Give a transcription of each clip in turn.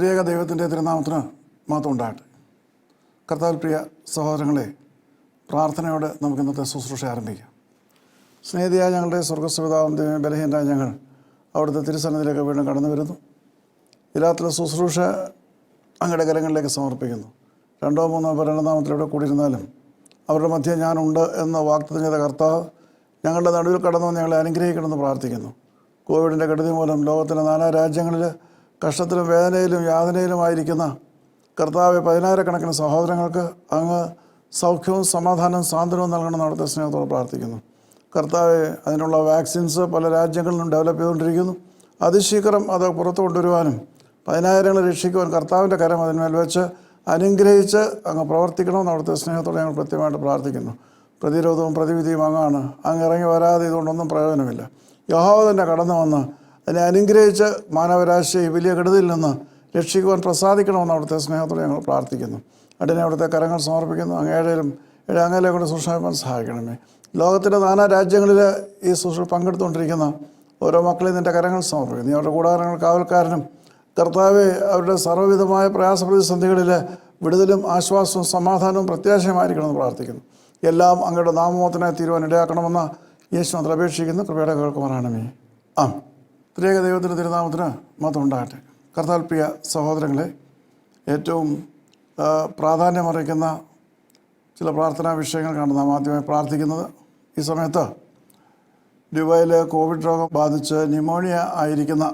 ത്രിയേക ദൈവത്തിൻ്റെ തിരുനാമത്തിന് മഹത്വം ഉണ്ടാകട്ടെ. കർത്താവിൽ പ്രിയ സഹോദരങ്ങളെ, പ്രാർത്ഥനയോടെ നമുക്ക് ഇന്നത്തെ ശുശ്രൂഷ ആരംഭിക്കാം. സ്നേഹിതയായ ഞങ്ങളുടെ സ്വർഗസ്വപിതാവും ദൈവം ബലഹീനരായ ഞങ്ങൾ അവിടുത്തെ തിരുസന്നിധിയിലേക്ക് വീണ്ടും കടന്നു വരുന്നു. ഈ രാത്രിയിലെ ശുശ്രൂഷ അങ്ങയുടെ കരങ്ങളിലേക്ക് സമർപ്പിക്കുന്നു. 2 3 പേരുടെ നാമത്തിലൂടെ കൂടിയിരുന്നാലും അവരുടെ മധ്യേ ഞാനുണ്ട് എന്ന് വാഗ്ദത്തം ചെയ്ത കർത്താവ് ഞങ്ങളുടെ നടുവിൽ കടന്നു ഞങ്ങളെ അനുഗ്രഹിക്കണമെന്ന് പ്രാർത്ഥിക്കുന്നു. കോവിഡിൻ്റെ കെടുതി മൂലം ലോകത്തിലെ 4 രാജ്യങ്ങളിൽ കഷ്ടത്തിലും വേദനയിലും യാതനയിലുമായിരിക്കുന്ന കർത്താവ് 10,000 സഹോദരങ്ങൾക്ക് അങ്ങ് സൗഖ്യവും സമാധാനവും സാന്ത്വനവും നൽകണമെന്ന് അവിടുത്തെ സ്നേഹത്തോടെ പ്രാർത്ഥിക്കുന്നു. കർത്താവ് അതിനുള്ള വാക്സിൻസ് പല രാജ്യങ്ങളിലും ഡെവലപ്പ് ചെയ്തുകൊണ്ടിരിക്കുന്നു. അതിശീഘ്രം അത് പുറത്തു കൊണ്ടുവരുവാനും 10,000 രക്ഷിക്കുവാൻ കർത്താവിൻ്റെ കരം അതിന്മേൽ വെച്ച് അനുഗ്രഹിച്ച് അങ്ങ് പ്രവർത്തിക്കണമെന്ന് അവിടുത്തെ സ്നേഹത്തോടെ ഞങ്ങൾ കൃത്യമായിട്ട് പ്രാർത്ഥിക്കുന്നു. പ്രതിരോധവും പ്രതിവിധിയും അങ്ങാണ്. അങ്ങ് ഇറങ്ങി വരാതെ ഇതുകൊണ്ടൊന്നും പ്രയോജനമില്ല. യഹോവ തന്നെ കടന്നു വന്ന് അതിനെ അനുഗ്രഹിച്ച് മാനവരാശിയെ വലിയ കെടുതിയിൽ നിന്ന് രക്ഷിക്കുവാൻ പ്രസാദിക്കണമെന്ന് അവിടുത്തെ സ്നേഹത്തോടെ ഞങ്ങൾ പ്രാർത്ഥിക്കുന്നു. അതിനെ അവിടുത്തെ കരങ്ങൾ സമർപ്പിക്കുന്നു. അങ്ങേടയിലും അങ്ങയിലെ കൊണ്ട് സൂക്ഷിക്കാൻ സഹായിക്കണമേ. ലോകത്തിൻ്റെ 4 രാജ്യങ്ങളിൽ ഈ ശുശ്രൂഷ പങ്കെടുത്തുകൊണ്ടിരിക്കുന്ന ഓരോ മക്കളെയും നിൻ്റെ കരങ്ങൾ സമർപ്പിക്കുന്നു. നീ അവരുടെ കൂടാരങ്ങൾ കാവൽക്കാരനും കർത്താവെ അവരുടെ സർവ്വവിധമായ പ്രയാസ പ്രതിസന്ധികളിൽ വിടുതലും ആശ്വാസവും സമാധാനവും പ്രത്യാശയുമായിരിക്കണമെന്ന് പ്രാർത്ഥിക്കുന്നു. എല്ലാം അങ്ങയുടെ നാമമോഹത്തിനായി തീരുവാൻ ഇടയാക്കണമെന്ന് യേശുവിൽ അപേക്ഷിക്കുന്നു. കൃപയുടെ കേൾക്കുവാനാണമേ. ത്രിയേക ദൈവത്തിൻ്റെ തിരുനാമത്തിന് മഹത്വം ഉണ്ടാകട്ടെ. കർത്താവിൽ പ്രിയ സഹോദരങ്ങളെ, ഏറ്റവും പ്രാധാന്യമറിയിക്കുന്ന ചില പ്രാർത്ഥനാ വിഷയങ്ങൾക്കാണ് നാം ആദ്യമായി പ്രാർത്ഥിക്കുന്നത്. ഈ സമയത്ത് ദുബായിൽ കോവിഡ് രോഗം ബാധിച്ച് ന്യൂമോണിയ ആയിരിക്കുന്ന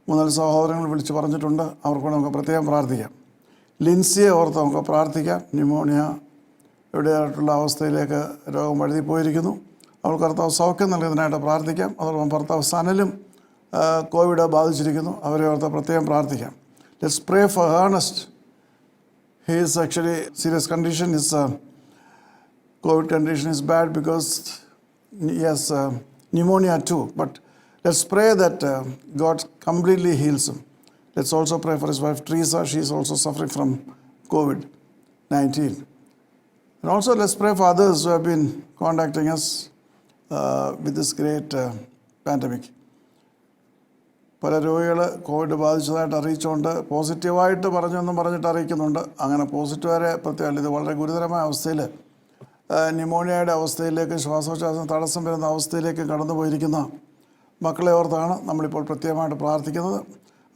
3 സഹോദരങ്ങൾ വിളിച്ച് പറഞ്ഞിട്ടുണ്ട്. അവർക്ക് നമുക്ക് പ്രത്യേകം പ്രാർത്ഥിക്കാം. ലിൻസിയെ ഓർത്ത് നമുക്ക് പ്രാർത്ഥിക്കാം. ന്യൂമോണിയ എവിടെയായിട്ടുള്ള അവസ്ഥയിലേക്ക് രോഗം വഴുതിപ്പോയിരിക്കുന്നു. അവൾ കർത്താവ് സൗഖ്യം നൽകുന്നതിനായിട്ട് പ്രാർത്ഥിക്കാം. അതോടൊപ്പം ഭർത്താവ് സനലും കോവിഡ് ബാധിച്ചിരിക്കുന്നു. അവരെ ഓർത്ത് പ്രത്യേകം പ്രാർത്ഥിക്കാം. Let's pray for Ernest. He's actually serious condition. His COVID condition is bad because he has pneumonia too. But let's pray that God completely heals him. Let's also pray for his wife Teresa. She is also suffering from COVID-19. And also let's pray for others who have been contacting us with this great pandemic. പല രോഗികൾ Covid ബാധിച്ചതായിട്ട് അറിയിച്ചുകൊണ്ട് പോസിറ്റീവായിട്ട് പറഞ്ഞിട്ട് അറിയിക്കുന്നുണ്ട്. അങ്ങനെ പോസിറ്റീവുകാരെ പ്രത്യേകം ഇത് വളരെ ഗുരുതരമായ അവസ്ഥയിൽ ന്യൂമോണിയയുടെ അവസ്ഥയിലേക്ക് ശ്വാസോച്ഛ്വാസം തടസ്സം വരുന്ന അവസ്ഥയിലേക്ക് കടന്നു പോയിരിക്കുന്ന മക്കളെ ഓർത്താണ് നമ്മളിപ്പോൾ പ്രത്യേകമായിട്ട് പ്രാർത്ഥിക്കുന്നത്.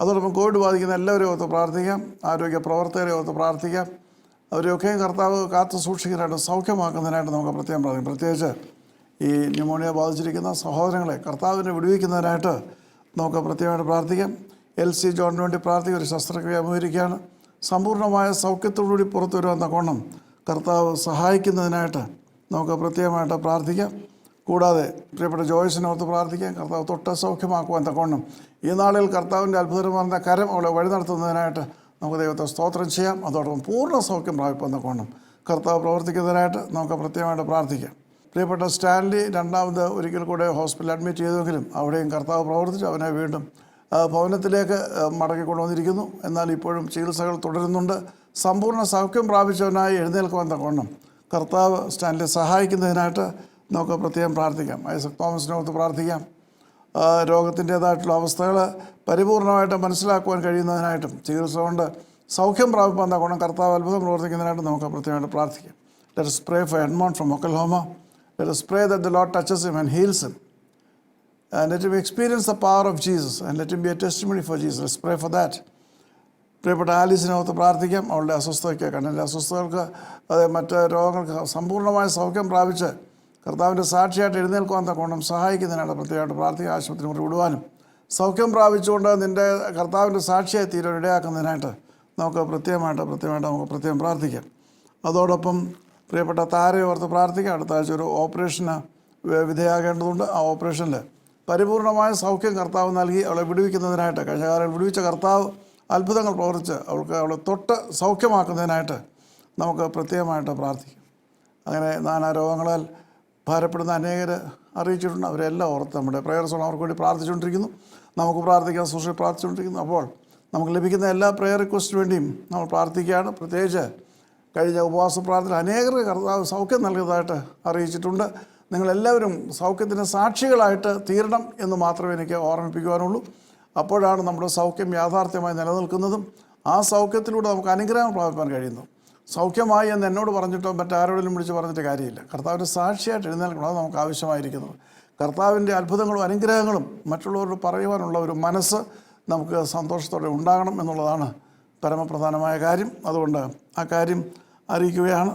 അതോടൊപ്പം കോവിഡ് ബാധിക്കുന്ന എല്ലാവരെയും ഓർത്ത് പ്രാർത്ഥിക്കാം. ആരോഗ്യ പ്രവർത്തകരെ ഓർത്ത് പ്രാർത്ഥിക്കാം. അവരെയൊക്കെയും കർത്താവ് കാത്തു സൂക്ഷിക്കാനായിട്ട് സൗഖ്യമാക്കുന്നതിനായിട്ട് നമുക്ക് പ്രത്യേകം പ്രാർത്ഥിക്കാം. പ്രത്യേകിച്ച് ഈ ന്യൂമോണിയ ബാധിച്ചിരിക്കുന്ന സഹോദരങ്ങളെ കർത്താവിനെ വിടുവിക്കുന്നതിനായിട്ട് നമുക്ക് പ്രത്യേകമായിട്ട് പ്രാർത്ഥിക്കാം. LC ജോണിന് വേണ്ടി പ്രാർത്ഥിക്കുക. ഒരു ശസ്ത്രക്രിയ അഭിമുഖീകരിക്കുകയാണ്. സമ്പൂർണ്ണമായ സൗഖ്യത്തോടുകൂടി പുറത്തു വരുവാൻ തക്കവണ്ണം കർത്താവ് സഹായിക്കുന്നതിനായിട്ട് നമുക്ക് പ്രത്യേകമായിട്ട് പ്രാർത്ഥിക്കാം. കൂടാതെ പ്രിയപ്പെട്ട ജോയ്സിനോർത്ത് പ്രാർത്ഥിക്കാം. കർത്താവ് തൊട്ട് സൗഖ്യമാക്കുവാൻ തക്കവണ്ണം ഈ നാളിൽ കർത്താവിൻ്റെ അത്ഭുതകരമായ കരം അവളെ വഴി നടത്തുന്നതിനായിട്ട് നമുക്ക് ദൈവത്തെ സ്തോത്രം ചെയ്യാം. അതോടൊപ്പം പൂർണ്ണ സൗഖ്യം പ്രാപിപ്പാൻ തക്കവണ്ണം കർത്താവ് പ്രവർത്തിക്കുന്നതിനായിട്ട് നമുക്ക് പ്രത്യേകമായിട്ട് പ്രാർത്ഥിക്കാം. പ്രിയപ്പെട്ട സ്റ്റാൻലി 2ാമത് ഒരിക്കൽ കൂടെ ഹോസ്പിറ്റലിൽ അഡ്മിറ്റ് ചെയ്തെങ്കിലും അവിടെയും കർത്താവ് പ്രവർത്തിച്ച് അവനെ വീണ്ടും ഭവനത്തിലേക്ക് മടക്കിക്കൊണ്ടുവന്നിരിക്കുന്നു. എന്നാൽ ഇപ്പോഴും ചികിത്സകൾ തുടരുന്നുണ്ട്. സമ്പൂർണ്ണ സൗഖ്യം പ്രാപിച്ചവനായി എഴുന്നേൽക്കുവാൻ തക്കവണ്ണം കർത്താവ് സ്റ്റാൻലി സഹായിക്കുന്നതിനായിട്ട് നമുക്ക് പ്രത്യേകം പ്രാർത്ഥിക്കാം. ഐസക് തോമസിനോർത്ത് പ്രാർത്ഥിക്കാം. രോഗത്തിൻ്റേതായിട്ടുള്ള അവസ്ഥകൾ പരിപൂർണമായിട്ട് മനസ്സിലാക്കുവാൻ കഴിയുന്നതിനായിട്ടും ചികിത്സ കൊണ്ട് സൗഖ്യം പ്രാപിപ്പാൻ തക്കവണ്ണം കർത്താവ് അത്ഭുതം പ്രവർത്തിക്കുന്നതിനായിട്ട് നമുക്ക് പ്രത്യേകമായിട്ട് പ്രാർത്ഥിക്കാം. Let us pray for Edmond from Oklahoma. Let us pray that the Lord touches him and heals him. And let him experience the power of Jesus and let him be a testimony for Jesus. Let's pray for that. പ്രിയപ്പെട്ട ആലീസിനെ ഓർത്ത് പ്രാർത്ഥിക്കാം. അവളുടെ അസ്വസ്ഥതയ്ക്ക് കണ്ണിൻ്റെ അസ്വസ്ഥതകൾക്ക് മറ്റ് രോഗങ്ങൾക്ക് സമ്പൂർണ്ണമായ സൗഖ്യം പ്രാപിച്ച് കർത്താവിൻ്റെ സാക്ഷിയായിട്ട് എഴുന്നേൽക്കുവാൻ തക്കവണ്ണം സഹായിക്കുന്നതിനാണ് പ്രത്യേകമായിട്ട് പ്രാർത്ഥിക്കുക. ആശുപത്രി മുറി വിടുവാനും സൗഖ്യം പ്രാപിച്ചുകൊണ്ട് നിൻ്റെ കർത്താവിൻ്റെ സാക്ഷിയായി തീരുവാൻ ഇടയാക്കുന്നതിനായിട്ട് നമുക്ക് പ്രത്യേകമായിട്ട് നമുക്ക് പ്രത്യേകം പ്രാർത്ഥിക്കാം. അതോടൊപ്പം പ്രിയപ്പെട്ട താരയെ ഓർത്ത് പ്രാർത്ഥിക്കാം. അടുത്ത ആഴ്ച ഒരു ഓപ്പറേഷന് വിധേയമാകേണ്ടതുണ്ട്. ആ ഓപ്പറേഷനിൽ പരിപൂർണമായ സൗഖ്യം കർത്താവ് നൽകി അവളെ വിടുവിക്കുന്നതിനായിട്ട് കഴിഞ്ഞ കാലം വിടുവിച്ച കർത്താവ് അത്ഭുതങ്ങൾ പ്രവർത്തിച്ച് അവളെ തൊട്ട് സൗഖ്യമാക്കുന്നതിനായിട്ട് നമുക്ക് പ്രത്യേകമായിട്ട് പ്രാർത്ഥിക്കും. അങ്ങനെ 4 രോഗങ്ങളാൽ ഭാരപ്പെടുന്ന അനേകർ അറിയിച്ചിട്ടുണ്ട്. അവരെല്ലാം ഓർത്ത് നമ്മുടെ പ്രേയർസോളം അവർക്ക് വേണ്ടി പ്രാർത്ഥിച്ചുകൊണ്ടിരിക്കുന്നു. നമുക്ക് പ്രാർത്ഥിക്കാൻ സൂക്ഷിച്ച് പ്രാർത്ഥിച്ചുകൊണ്ടിരിക്കുന്നു. അപ്പോൾ നമുക്ക് ലഭിക്കുന്ന എല്ലാ പ്രേയർ റിക്വസ്റ്റിന് വേണ്ടിയും നമ്മൾ പ്രാർത്ഥിക്കുകയാണ്. പ്രത്യേകിച്ച് കഴിഞ്ഞ ഉപവാസ പ്രാർത്ഥന അനേകർക്ക് കർത്താവ് സൗഖ്യം നൽകിയതായിട്ട് അറിയിച്ചിട്ടുണ്ട്. നിങ്ങളെല്ലാവരും സൗഖ്യത്തിന് സാക്ഷികളായിട്ട് തീരണം എന്ന് മാത്രമേ എനിക്ക് ഓർമ്മിപ്പിക്കുവാനുള്ളൂ. അപ്പോഴാണ് നമ്മുടെ സൗഖ്യം യാഥാർത്ഥ്യമായി നിലനിൽക്കുന്നതും ആ സൗഖ്യത്തിലൂടെ നമുക്ക് അനുഗ്രഹം പ്രാപിക്കാൻ കഴിയുന്നു. സൗഖ്യമായി എന്ന് എന്നോട് പറഞ്ഞിട്ടോ മറ്റാരോടെങ്കിലും വിളിച്ച് പറഞ്ഞിട്ട് കാര്യമില്ല. കർത്താവിൻ്റെ സാക്ഷിയായിട്ട് എഴുന്നേൽക്കണം. അത് നമുക്ക് ആവശ്യമായിരിക്കുന്നത്. കർത്താവിൻ്റെ അത്ഭുതങ്ങളും അനുഗ്രഹങ്ങളും മറ്റുള്ളവരോട് പറയുവാനുള്ള ഒരു മനസ്സ് നമുക്ക് സന്തോഷത്തോടെ ഉണ്ടാകണം എന്നുള്ളതാണ് പരമപ്രധാനമായ കാര്യം. അതുകൊണ്ട് ആ കാര്യം അറിയിക്കുകയാണ്.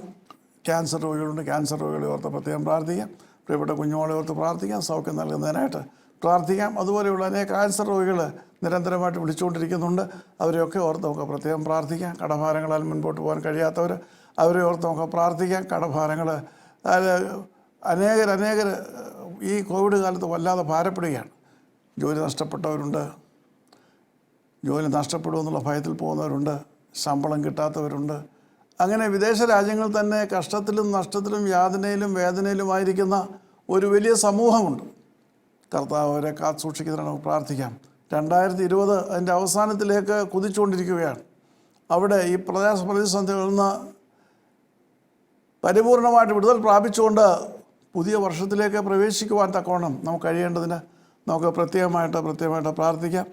ക്യാൻസർ രോഗികളുണ്ട്, ക്യാൻസർ രോഗികളെ ഓർത്ത് പ്രത്യേകം പ്രാർത്ഥിക്കാം. പ്രിയപ്പെട്ട കുഞ്ഞുമോളെ ഓർത്ത് പ്രാർത്ഥിക്കാം. സൗഖ്യം നൽകുന്നതിനായിട്ട് പ്രാർത്ഥിക്കാം. അതുപോലെയുള്ള അനേക ക്യാൻസർ രോഗികൾ നിരന്തരമായിട്ട് വിളിച്ചുകൊണ്ടിരിക്കുന്നുണ്ട്. അവരെയൊക്കെ ഓർത്ത് നമുക്ക് പ്രത്യേകം പ്രാർത്ഥിക്കാം. കടഭാരങ്ങളാൽ മുൻപോട്ട് പോകാൻ കഴിയാത്തവർ, അവരെ ഓർത്ത് നമുക്ക് പ്രാർത്ഥിക്കാം. കടഭാരങ്ങൾ അനേകർ ഈ കോവിഡ് കാലത്ത് വല്ലാതെ ഭാരപ്പെടുകയാണ്. ജോലി നഷ്ടപ്പെട്ടവരുണ്ട്, ജോലി നഷ്ടപ്പെടുമെന്നുള്ള ഭയത്തിൽ പോകുന്നവരുണ്ട്, ശമ്പളം കിട്ടാത്തവരുണ്ട്. അങ്ങനെ വിദേശ രാജ്യങ്ങളിൽ തന്നെ കഷ്ടത്തിലും നഷ്ടത്തിലും യാതനയിലും വേദനയിലുമായിരിക്കുന്ന ഒരു വലിയ സമൂഹമുണ്ട്. കർത്താവ് അവരെ കാത്ത് സൂക്ഷിക്കുന്നതിന് നമുക്ക് പ്രാർത്ഥിക്കാം. 2020 അതിൻ്റെ അവസാനത്തിലേക്ക് കുതിച്ചുകൊണ്ടിരിക്കുകയാണ്. അവിടെ ഈ പ്രതിസന്ധികളിൽ നിന്ന് പരിപൂർണമായിട്ട് വിടുതൽ പ്രാപിച്ചുകൊണ്ട് പുതിയ വർഷത്തിലേക്ക് പ്രവേശിക്കുവാൻ തക്കവണ്ണം നമുക്ക് കഴിയേണ്ടതിന് നമുക്ക് പ്രത്യേകമായിട്ട് പ്രാർത്ഥിക്കാം.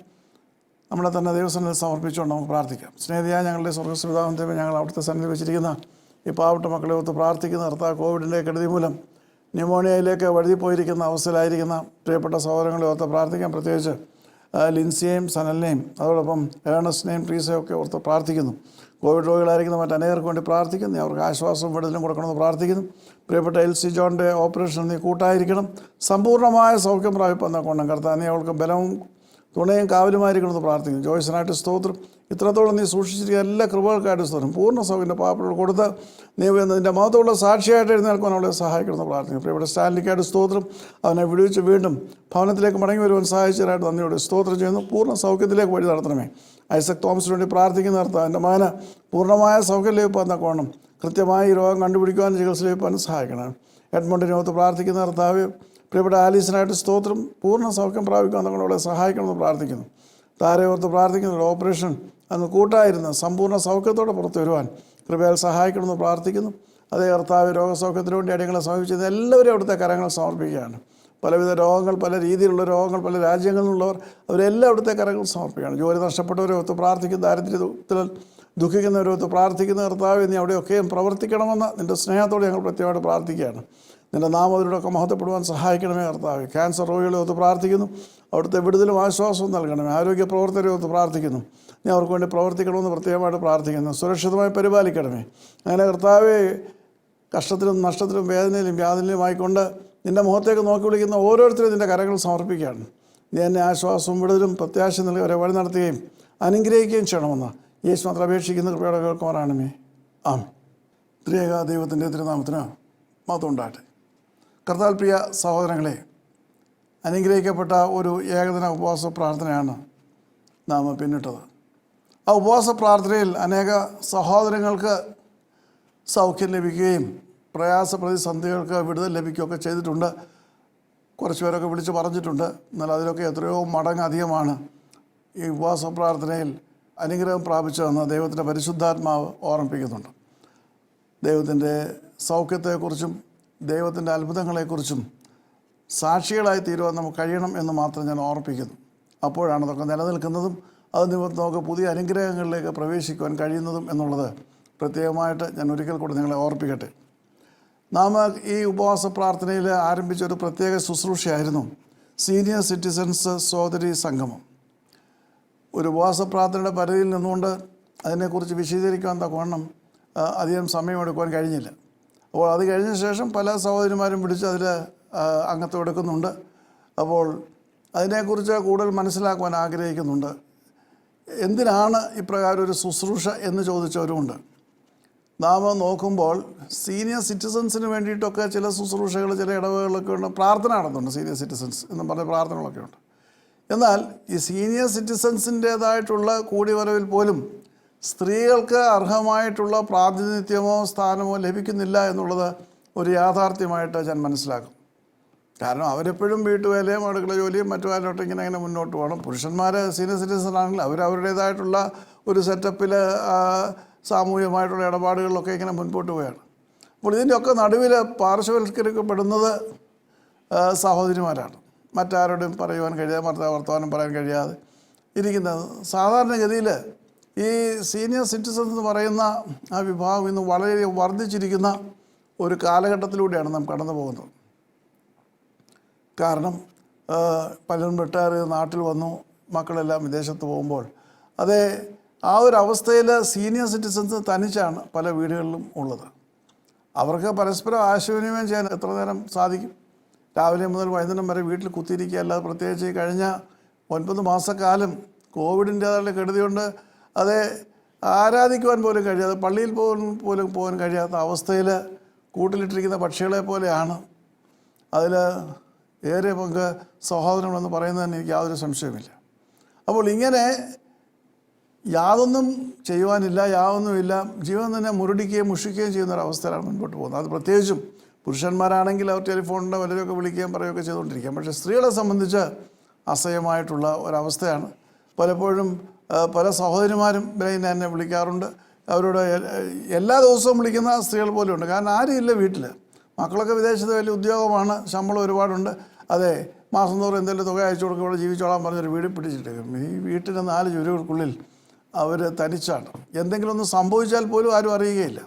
നമ്മളെ തന്നെ ദൈവസന്നിധിയിൽ സമർപ്പിച്ചുകൊണ്ട് നമുക്ക് പ്രാർത്ഥിക്കാം. സ്നേഹിതയായ ഞങ്ങളുടെ സ്വർഗ്ഗപിതാവേ, ഞങ്ങൾ അവിടുത്തെ സന്നിധി വെച്ചിരിക്കുന്ന ഈ പാവപ്പെട്ട മക്കളെ ഒത്ത് പ്രാർത്ഥിക്കുന്ന കർത്താവ് കോവിഡിൻ്റെ കെടുതി മൂലം ന്യൂമോണിയയിലേക്ക് വഴുതിപ്പോയിരിക്കുന്ന അവസ്ഥയിലായിരിക്കുന്ന പ്രിയപ്പെട്ട സഹോദരങ്ങളെ ഓർത്ത് പ്രാർത്ഥിക്കാം. പ്രത്യേകിച്ച് ലിൻസിയെയും സനലിനെയും അതോടൊപ്പം ഏണസ്റ്റിനെയും ട്രീസയും ഒക്കെ ഓർത്ത് പ്രാർത്ഥിക്കുന്നു. കോവിഡ് രോഗികളായിരിക്കുന്ന മറ്റനേകർക്ക് വേണ്ടി പ്രാർത്ഥിക്കുന്നു. നീ അവർക്ക് ആശ്വാസവും വിടുതലും കൊടുക്കണമെന്ന് പ്രാർത്ഥിക്കുന്നു. പ്രിയപ്പെട്ട എൽസി ജോണിൻ്റെ ഓപ്പറേഷൻ നീ കൂട്ടായിരിക്കണം. സമ്പൂർണ്ണമായ സൗഖ്യം പ്രാപിപ്പെന്ന കൊണ്ടും കർത്താവ് നീ അവൾക്ക് ബലവും തുണയും കാവലുമായിരിക്കണമെന്ന് പ്രാർത്ഥിക്കുന്നു. ജോയ്സിനായിട്ട് സ്തോത്രം. ഇത്രത്തോളം നീ സൂക്ഷിച്ചിരിക്കുന്ന എല്ലാ കൃപകൾക്കായിട്ട് സ്തോത്രം. പൂർണ്ണ സൗഖ്യൻ്റെ പാപ്പുകൾ കൊടുത്ത് നീ നിൻ്റെ മഹത്വമുള്ള സാക്ഷിയായിട്ട് എഴുന്നേൽക്കാൻ അവളെ സഹായിക്കണമെന്ന് പ്രാർത്ഥിക്കുന്നു. പ്രിയപ്പെട്ട സ്റ്റാൻലിക്കായിട്ട് സ്തോത്രം. അവനെ വിടുവിച്ച് വീണ്ടും ഭവനത്തിലേക്ക് മടങ്ങി വരുവാൻ സഹായിച്ചതായിട്ട് നന്ദിയോട് സ്തോത്രം ചെയ്യുന്നു. പൂർണ്ണ സൗഖ്യത്തിലേക്ക് വഴി നടത്തണമേ. ഐസക് തോമസിന് വേണ്ടി പ്രാർത്ഥിക്കുന്ന കർത്താവ് എൻ്റെ മകന് പൂർണ്ണമായ സൗഖ്യം ലഭിക്കാൻ തക്കവണ്ണം കൃത്യമായി രോഗം കണ്ടുപിടിക്കുവാനും ചികിത്സ ലഭിക്കാനും സഹായിക്കണം. എഡ്മണ്ടിനകത്ത് പ്രാർത്ഥിക്കുന്ന കർത്താവ് പ്രിയപ്പെട്ട ആലീസിനായിട്ട് സ്തോത്രം. പൂർണ്ണ സൗഖ്യം പ്രാപിക്കാൻ തങ്ങളോടെ സഹായിക്കണമെന്ന് പ്രാർത്ഥിക്കുന്നു. താരയോർത്ത് പ്രാർത്ഥിക്കുന്ന ഒരു ഓപ്പറേഷൻ അന്ന് കൂട്ടായിരുന്ന സമ്പൂർണ്ണ സൗഖ്യത്തോടെ പുറത്തു വരുവാൻ കൃപയാൽ സഹായിക്കണമെന്ന് പ്രാർത്ഥിക്കുന്നു. അതേ കർത്താവ് രോഗസൗഖ്യത്തിന് വേണ്ടി അടിയങ്ങളെ സമീപിച്ചത് എല്ലാവരും അവിടുത്തെ കരങ്ങൾ സമർപ്പിക്കുകയാണ്. പലവിധ രോഗങ്ങൾ, പല രീതിയിലുള്ള രോഗങ്ങൾ, പല രാജ്യങ്ങളിൽ നിന്നുള്ളവർ അവരെല്ലാം അവിടുത്തെ കരങ്ങൾ സമർപ്പിക്കുകയാണ്. ജോലി നഷ്ടപ്പെട്ടവരെ ഒത്ത് പ്രാർത്ഥിക്കുന്ന, ദാരിദ്ര്യത്തിൽ ദുഃഖിക്കുന്നവരെ ഒത്ത് പ്രാർത്ഥിക്കുന്ന കർത്താവ് നീ അവിടെയൊക്കെയും പ്രവർത്തിക്കണമെന്ന് നിൻ്റെ സ്നേഹത്തോടെ ഞങ്ങൾ പ്രത്യേകമായിട്ട് പ്രാർത്ഥിക്കുകയാണ്. നിൻ്റെ നാമത്തിലൂടെയൊക്കെ മഹത്വപ്പെടുവാൻ സഹായിക്കണമേ കർത്താവ്. ക്യാൻസർ രോഗികളെ ഒത്ത് പ്രാർത്ഥിക്കുന്നു. അവിടുത്തെ വിടുതലും ആശ്വാസവും നൽകണമേ. ആരോഗ്യ പ്രവർത്തകരെ ഒത്ത് പ്രാർത്ഥിക്കുന്നു. നീ അവർക്ക് വേണ്ടി പ്രവർത്തിക്കണമെന്ന് പ്രത്യേകമായിട്ട് പ്രാർത്ഥിക്കുന്നു. സുരക്ഷിതമായി പരിപാലിക്കണമേ. അങ്ങനെ കർത്താവെ, കഷ്ടത്തിലും നഷ്ടത്തിലും വേദനയിലും യാതനയിലുമായിക്കൊണ്ട് നിൻ്റെ മുഖത്തേക്ക് നോക്കി വിളിക്കുന്ന ഓരോരുത്തരും നിൻ്റെ കരങ്ങൾ സമർപ്പിക്കുകയാണ്. നീ എന്നെ ആശ്വാസവും വിടുതലും പ്രത്യാശ നൽകി അവരെ വഴി നടത്തുകയും അനുഗ്രഹിക്കുകയും ചെയ്യണമെന്ന് യേശു മാത്രം അപേക്ഷിക്കുന്ന കൃപയുടെ കേൾക്കുവാനാണമേ. ആമേൻ. ത്രിയേക ദൈവത്തിൻ്റെ തിരുനാമത്തിന് മഹത്വം ഉണ്ടാകട്ടെ. കർത്താൽ പ്രിയ സഹോദരങ്ങളെ, അനുഗ്രഹിക്കപ്പെട്ട ഒരു ഏകദിന ഉപവാസ പ്രാർത്ഥനയാണ് നാം പിന്നിട്ടത്. ആ ഉപവാസ പ്രാർത്ഥനയിൽ അനേക സഹോദരങ്ങൾക്ക് സൗഖ്യം ലഭിക്കുകയും പ്രയാസ പ്രതിസന്ധികൾക്ക് വിടുതൽ ലഭിക്കുകയൊക്കെ ചെയ്തിട്ടുണ്ട്. കുറച്ച് പേരൊക്കെ വിളിച്ച് പറഞ്ഞിട്ടുണ്ട്. എന്നാൽ അതിലൊക്കെ എത്രയോ മടങ്ങ് അധികമാണ് ഈ ഉപവാസ പ്രാർത്ഥനയിൽ അനുഗ്രഹം പ്രാപിച്ചതെന്ന് ദൈവത്തിൻ്റെ പരിശുദ്ധാത്മാവ് ഓർമ്മിപ്പിക്കുന്നുണ്ട്. ദൈവത്തിൻ്റെ സൗഖ്യത്തെക്കുറിച്ചും ദൈവത്തിൻ്റെ അത്ഭുതങ്ങളെക്കുറിച്ചും സാക്ഷികളായി തീരുവാൻ നമുക്ക് കഴിയണം എന്ന് മാത്രം ഞാൻ ഓർമ്മിപ്പിക്കുന്നു. അപ്പോഴാണ് അതൊക്കെ നിലനിൽക്കുന്നതും അത് നിമിത്തം നമുക്ക് പുതിയ അനുഗ്രഹങ്ങളിലേക്ക് പ്രവേശിക്കുവാൻ കഴിയുന്നതും എന്നുള്ളത് പ്രത്യേകമായിട്ട് ഞാൻ ഒരിക്കൽ കൂടി നിങ്ങളെ ഓർപ്പിക്കട്ടെ. നാം ഈ ഉപവാസ പ്രാർത്ഥനയിൽ ആരംഭിച്ച ഒരു പ്രത്യേക ശുശ്രൂഷയായിരുന്നു സീനിയർ സിറ്റിസൺസ് സോദരി സംഗമം. ഒരു ഉപവാസ പ്രാർത്ഥനയുടെ പരിധിയിൽ നിന്നുകൊണ്ട് അതിനെക്കുറിച്ച് വിശദീകരിക്കാൻ തക്കവണ്ണം അധികം സമയമെടുക്കുവാൻ കഴിഞ്ഞില്ല. അപ്പോൾ അത് കഴിഞ്ഞ ശേഷം പല സഹോദരിമാരും വിളിച്ച് അതിൽ അംഗത്വം എടുക്കുന്നുണ്ട്. അപ്പോൾ അതിനെക്കുറിച്ച് കൂടുതൽ മനസ്സിലാക്കുവാൻ ആഗ്രഹിക്കുന്നുണ്ട്. എന്തിനാണ് ഇപ്രകാരം ഒരു ശുശ്രൂഷ എന്ന് ചോദിച്ചവരുമുണ്ട്. നാം നോക്കുമ്പോൾ സീനിയർ സിറ്റിസൺസിന് വേണ്ടിയിട്ടൊക്കെ ചില ശുശ്രൂഷകൾ, ചില ഇടവകളിലൊക്കെ ഉണ്ട്. പ്രാർത്ഥന നടത്തുന്നുണ്ട് സീനിയർ സിറ്റിസൺസ് എന്നും പറഞ്ഞ പ്രാർത്ഥനകളൊക്കെ ഉണ്ട്. എന്നാൽ ഈ സീനിയർ സിറ്റിസൺസിൻ്റേതായിട്ടുള്ള കൂടിവരവിൽ പോലും സ്ത്രീകൾക്ക് അർഹമായിട്ടുള്ള പ്രാതിനിധ്യമോ സ്ഥാനമോ ലഭിക്കുന്നില്ല എന്നുള്ളത് ഒരു യാഥാർത്ഥ്യമായിട്ട് ഞാൻ മനസ്സിലാക്കും. കാരണം അവരെപ്പോഴും വീട്ടുവേലയും അടുക്കള ജോലിയും മറ്റു കാര്യമായിട്ട് ഇങ്ങനെ മുന്നോട്ട് പോകണം. പുരുഷന്മാർ സീനിയർ സിറ്റിസൺ ആണെങ്കിൽ അവരവരുടേതായിട്ടുള്ള ഒരു സെറ്റപ്പിൽ സാമൂഹികമായിട്ടുള്ള ഇടപാടുകളിലൊക്കെ ഇങ്ങനെ മുൻപോട്ട് പോവുകയാണ്. അപ്പോൾ ഇതിൻ്റെയൊക്കെ നടുവിൽ പാർശ്വവൽക്കരിക്കപ്പെടുന്നത് സഹോദരിമാരാണ്. മറ്റാരോടും പറയുവാൻ കഴിയാതെ, വർത്തമാനം പറയാൻ കഴിയാതെ ഇരിക്കുന്നത്. സാധാരണഗതിയിൽ ഈ സീനിയർ സിറ്റിസൺസ് എന്ന് പറയുന്ന ആ വിഭാഗം ഇന്ന് വളരെ വർദ്ധിച്ചിരിക്കുന്ന ഒരു കാലഘട്ടത്തിലൂടെയാണ് നാം കടന്നു പോകുന്നത്. കാരണം പലരും റിട്ടയർ ചെയ്ത് നാട്ടിൽ വന്നു, മക്കളെല്ലാം വിദേശത്ത് പോകുമ്പോൾ അതേ ആ ഒരു അവസ്ഥയിൽ സീനിയർ സിറ്റിസൺസ് തനിച്ചാണ് പല വീടുകളിലും ഉള്ളത്. അവർക്ക് പരസ്പരം ആശയവിനിമയം ചെയ്യാൻ എത്ര നേരം സാധിക്കും? രാവിലെ മുതൽ വൈകുന്നേരം വരെ വീട്ടിൽ കുത്തിയിരിക്കുക, അല്ലാതെ പ്രത്യേകിച്ച് കഴിഞ്ഞ 9 മാസക്കാലം കോവിഡിൻ്റേതായ കെടുതി കൊണ്ട് അതേ ആരാധിക്കുവാൻ പോലും കഴിയാതെ, പള്ളിയിൽ പോലും പോകാൻ കഴിയാത്ത അവസ്ഥയിൽ കൂട്ടിലിട്ടിരിക്കുന്ന പക്ഷികളെ പോലെയാണ്. അതിൽ ഏറെ പങ്ക് സഹോദരങ്ങളെന്ന് പറയുന്നതിന് എനിക്ക് യാതൊരു സംശയമില്ല. അപ്പോൾ ഇങ്ങനെ യാതൊന്നും ചെയ്യുവാനില്ല, യാതൊന്നുമില്ല, ജീവൻ തന്നെ മുരടിക്കുകയും മുഷിക്കുകയും ചെയ്യുന്നൊരവസ്ഥയിലാണ് മുൻപോട്ട് പോകുന്നത്. അത് പ്രത്യേകിച്ചും പുരുഷന്മാരാണെങ്കിൽ അവർ ടെലിഫോണിൻ്റെ വല്ലതൊക്കെ വിളിക്കുകയും പറയുകയൊക്കെ ചെയ്തുകൊണ്ടിരിക്കുക. പക്ഷേ സ്ത്രീകളെ സംബന്ധിച്ച് അസഹ്യമായിട്ടുള്ള ഒരവസ്ഥയാണ്. പലപ്പോഴും പല സഹോദരിമാരും എന്നെ വിളിക്കാറുണ്ട്. അവരോട് എല്ലാ ദിവസവും വിളിക്കുന്ന സ്ത്രീകൾ പോലും ഉണ്ട്. കാരണം ആരുമില്ല വീട്ടിൽ. മക്കളൊക്കെ വിദേശത്ത് വലിയ ഉദ്യോഗമാണ്, ശമ്പളം ഒരുപാടുണ്ട്. അതെ, മാസം തോറും എന്തെങ്കിലും തുക അയച്ചു കൊടുക്കുക, ഇവിടെ ജീവിച്ചോളാൻ പറഞ്ഞൊരു വീട് പിടിച്ചിട്ട് ഈ വീട്ടിൻ്റെ 4 ചുവരുകൾക്കുള്ളിൽ അവർ തനിച്ചാണ്. എന്തെങ്കിലും ഒന്ന് സംഭവിച്ചാൽ പോലും ആരും അറിയുകയില്ല.